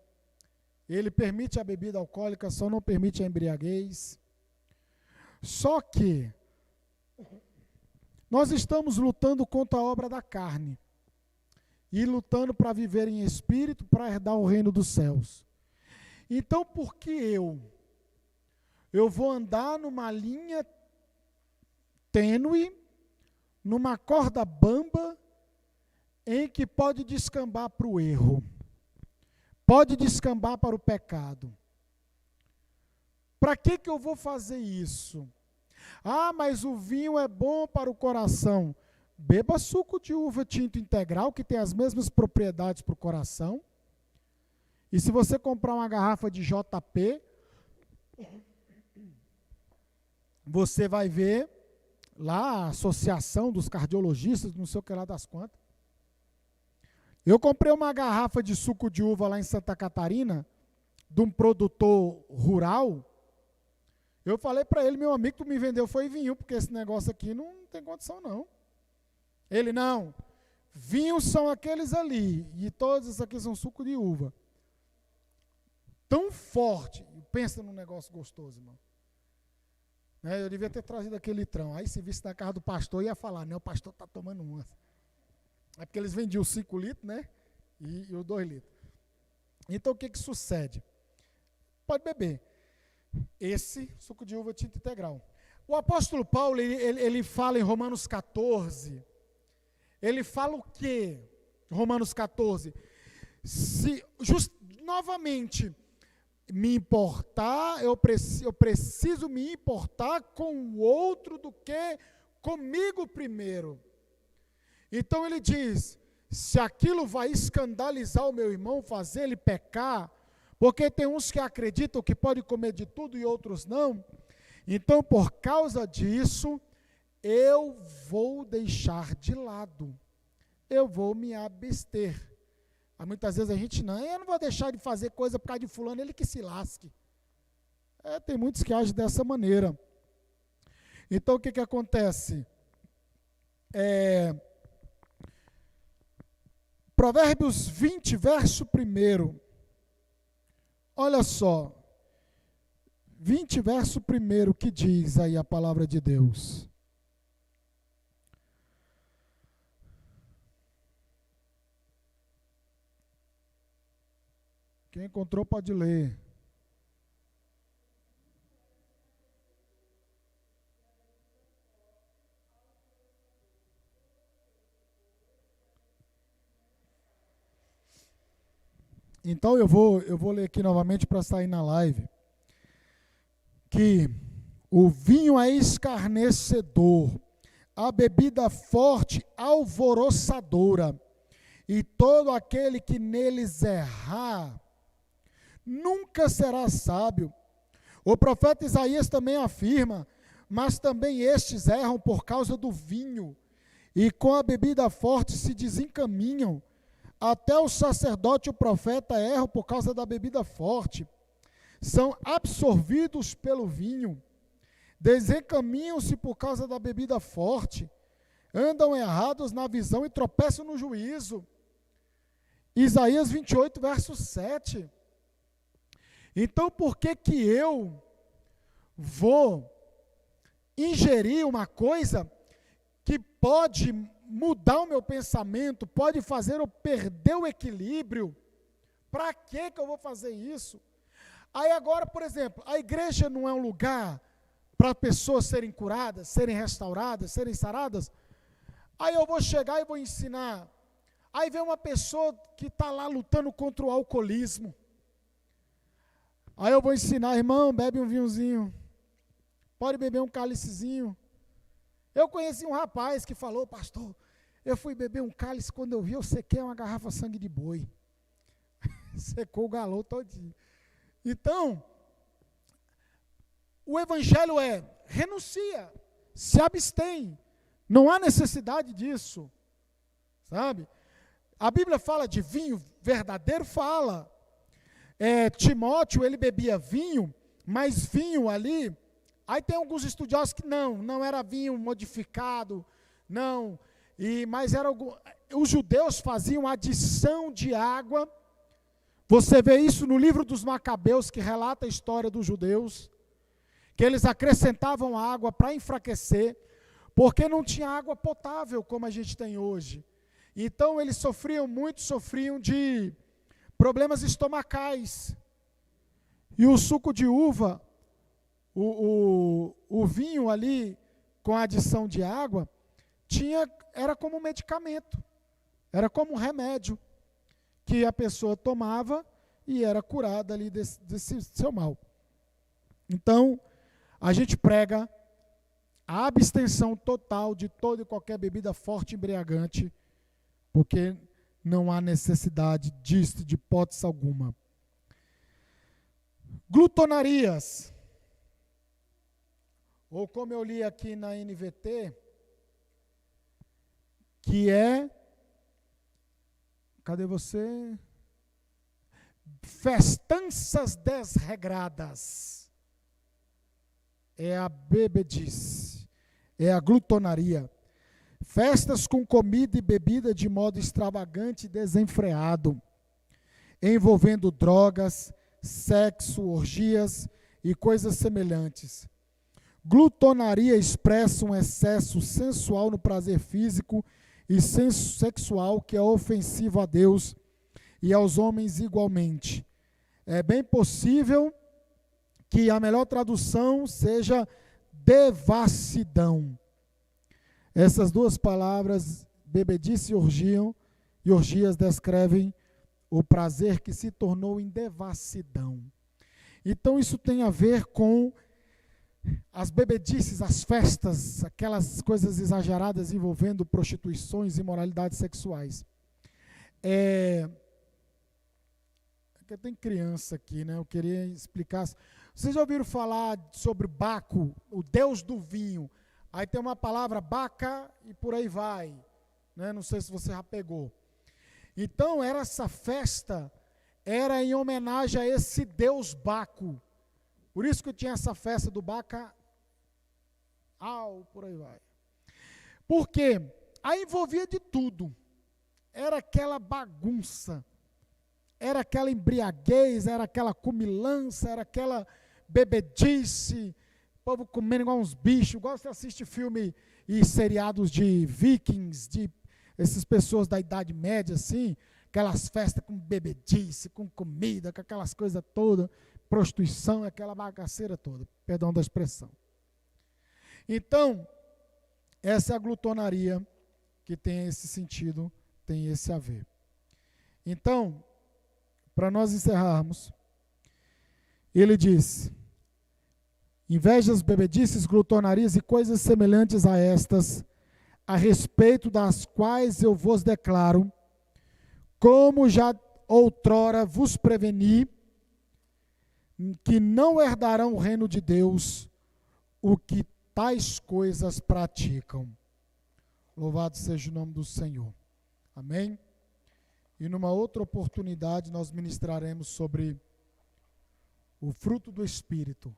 ele permite a bebida alcoólica, só não permite a embriaguez. Só que nós estamos lutando contra a obra da carne e lutando para viver em espírito, para herdar o reino dos céus. Então, por que eu vou andar numa linha tênue, numa corda bamba, em que pode descambar para o erro, pode descambar para o pecado? Para que eu vou fazer isso? Mas o vinho é bom para o coração. Beba suco de uva tinto integral, que tem as mesmas propriedades para o coração. E se você comprar uma garrafa de JP, você vai ver lá a associação dos cardiologistas, não sei o que lá das quantas. Eu comprei uma garrafa de suco de uva lá em Santa Catarina, de um produtor rural. Eu falei para ele, meu amigo, tu me vendeu foi vinho, porque esse negócio aqui não tem condição não. Ele, não, vinhos são aqueles ali, e todos esses aqui são suco de uva. Tão forte, pensa num negócio gostoso, irmão. Eu devia ter trazido aquele litrão. Aí se visse na casa do pastor, ia falar, o pastor está tomando uma. É porque eles vendiam 5 litros, né? E o 2 litros. Então o que sucede? Pode beber. Esse suco de uva tinta integral. O apóstolo Paulo, ele fala em Romanos 14, ele fala o quê? Romanos 14. Novamente, me importar, eu preciso me importar com o outro do que comigo primeiro. Então ele diz, se aquilo vai escandalizar o meu irmão, fazer ele pecar, porque tem uns que acreditam que pode comer de tudo e outros não, então por causa disso, eu vou deixar de lado, eu vou me abster. Muitas vezes a gente eu não vou deixar de fazer coisa por causa de fulano, ele que se lasque. Tem muitos que agem dessa maneira. Então o que acontece? Provérbios 20, verso 1. Olha só. 20, verso 1, que diz aí a palavra de Deus. Quem encontrou pode ler. Então eu vou ler aqui novamente para sair na live. Que o vinho é escarnecedor, a bebida forte alvoroçadora, e todo aquele que neles errar nunca será sábio. O profeta Isaías também afirma, mas também estes erram por causa do vinho, e com a bebida forte se desencaminham. até o sacerdote e o profeta erram por causa da bebida forte. São absorvidos pelo vinho, desencaminham-se por causa da bebida forte, andam errados na visão e tropeçam no juízo. Isaías 28, verso 7. Então, por que que eu vou ingerir uma coisa que pode mudar o meu pensamento, pode fazer eu perder o equilíbrio? Para que eu vou fazer isso? Aí agora, por exemplo, a igreja não é um lugar para pessoas serem curadas, serem restauradas, serem saradas? Aí eu vou chegar e vou ensinar. Aí vem uma pessoa que está lá lutando contra o alcoolismo. Aí eu vou ensinar, irmão, bebe um vinhozinho, pode beber um cálicezinho. Eu conheci um rapaz que falou, pastor, eu fui beber um cálice, quando eu vi, eu sequei uma garrafa de sangue de boi. Secou o galão todinho. Então, o evangelho é, renuncia, se abstém, não há necessidade disso, sabe? A Bíblia fala de vinho verdadeiro, fala. Timóteo, ele bebia vinho, mas vinho ali, aí tem alguns estudiosos que não era vinho modificado, não, mas os judeus faziam adição de água. Você vê isso no livro dos Macabeus, que relata a história dos judeus, que eles acrescentavam água para enfraquecer, porque não tinha água potável como a gente tem hoje. Então eles sofriam de problemas estomacais. E o suco de uva, o vinho ali, com a adição de água, era como um medicamento, era como um remédio, que a pessoa tomava e era curada ali desse seu mal. Então, a gente prega a abstenção total de toda e qualquer bebida forte e embriagante, porque não há necessidade disso, de hipótese alguma. Glutonarias, ou como eu li aqui na NVT, que é, cadê você? Festanças desregradas. É a bebedice, é a glutonaria. Festas com comida e bebida de modo extravagante e desenfreado, envolvendo drogas, sexo, orgias e coisas semelhantes. Glutonaria expressa um excesso sensual no prazer físico e sexual que é ofensivo a Deus e aos homens igualmente. É bem possível que a melhor tradução seja devassidão. Essas duas palavras, bebedice e orgias, descrevem o prazer que se tornou em devassidão. Então isso tem a ver com as bebedices, as festas, aquelas coisas exageradas envolvendo prostituições e imoralidades sexuais. Tem criança aqui, né? Eu queria explicar. Vocês já ouviram falar sobre Baco, o deus do vinho? Aí tem uma palavra Baca e por aí vai, né? Não sei se você já pegou. Então, essa festa era em homenagem a esse deus Baco. Por isso que tinha essa festa do Baca, por aí vai. Por quê? Aí envolvia de tudo. Era aquela bagunça, era aquela embriaguez, era aquela comilança, era aquela bebedice, o povo comendo igual uns bichos, igual você assiste filme e seriados de vikings, de essas pessoas da Idade Média, assim, aquelas festas com bebedice, com comida, com aquelas coisas todas, prostituição, aquela bagaceira toda, perdão da expressão. Então, essa é a glutonaria que tem esse sentido, tem esse a ver. Então, para nós encerrarmos, ele diz: invejas, bebedices, glutonarias e coisas semelhantes a estas, a respeito das quais eu vos declaro, como já outrora vos preveni, que não herdarão o reino de Deus o que tais coisas praticam. Louvado seja o nome do Senhor. Amém? E numa outra oportunidade nós ministraremos sobre o fruto do Espírito,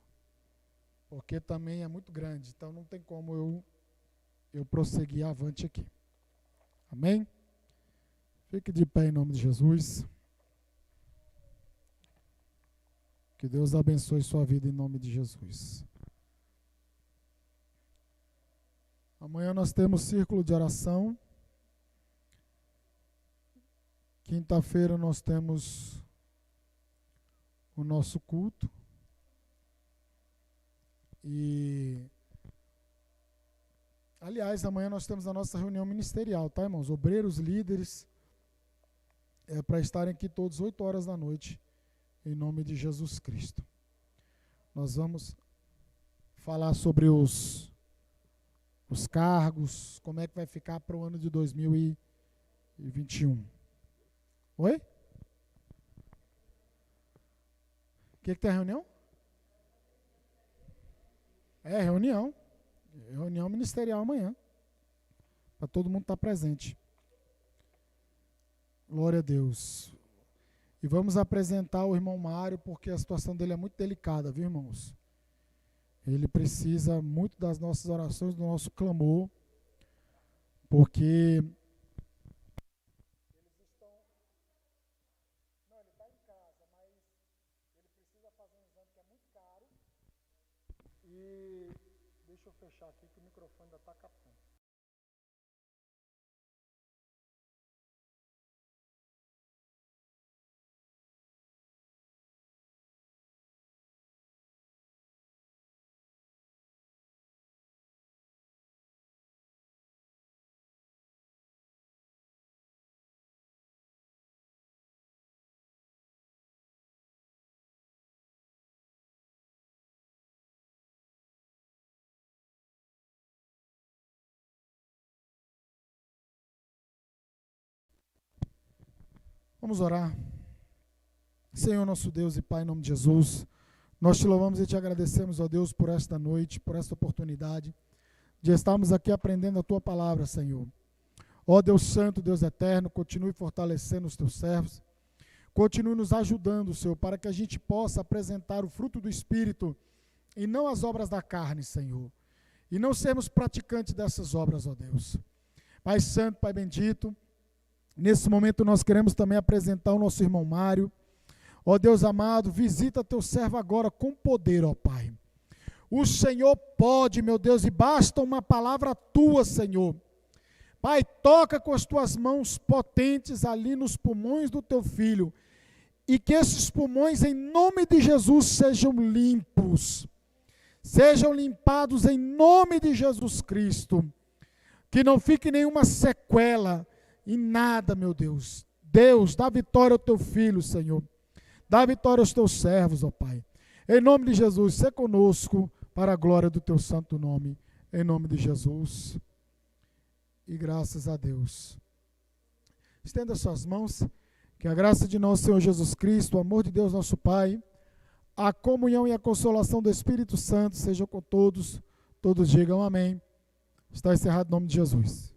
porque também é muito grande, então não tem como eu prosseguir avante aqui. Amém? Fique de pé em nome de Jesus. Que Deus abençoe sua vida em nome de Jesus. Amanhã nós temos círculo de oração. Quinta-feira nós temos o nosso culto. Aliás, amanhã nós temos a nossa reunião ministerial, tá, irmãos? Obreiros, líderes, para estarem aqui todos 8 horas da noite, em nome de Jesus Cristo. Nós vamos falar sobre os cargos, como é que vai ficar para o ano de 2021. Oi? O que tem a reunião? Reunião. Reunião ministerial amanhã. Para todo mundo estar presente. Glória a Deus. E vamos apresentar o irmão Mário, porque a situação dele é muito delicada, viu, irmãos? Ele precisa muito das nossas orações, do nosso clamor, porque eles estão... Não, ele está em casa, mas ele precisa fazer um exame que é muito caro. E deixa eu fechar aqui que o microfone ainda está captando. Vamos orar. Senhor nosso Deus e Pai, em nome de Jesus, nós te louvamos e te agradecemos, ó Deus, por esta noite, por esta oportunidade de estarmos aqui aprendendo a Tua palavra, Senhor. Ó Deus Santo, Deus Eterno, continue fortalecendo os Teus servos, continue nos ajudando, Senhor, para que a gente possa apresentar o fruto do Espírito e não as obras da carne, Senhor, e não sermos praticantes dessas obras, ó Deus. Pai Santo, Pai Bendito, nesse momento nós queremos também apresentar o nosso irmão Mário. Ó Deus amado, visita teu servo agora com poder, ó Pai. O Senhor pode, meu Deus, e basta uma palavra tua, Senhor. Pai, toca com as tuas mãos potentes ali nos pulmões do teu filho, e que esses pulmões, em nome de Jesus, sejam limpos, sejam limpados em nome de Jesus Cristo, que não fique nenhuma sequela, em nada, meu Deus. Deus, dá vitória ao teu filho, Senhor. Dá vitória aos teus servos, ó Pai. Em nome de Jesus, sê conosco para a glória do teu santo nome. Em nome de Jesus. E graças a Deus. Estenda suas mãos. Que a graça de nosso Senhor Jesus Cristo, o amor de Deus nosso Pai, a comunhão e a consolação do Espírito Santo sejam com todos. Todos digam amém. Está encerrado em nome de Jesus.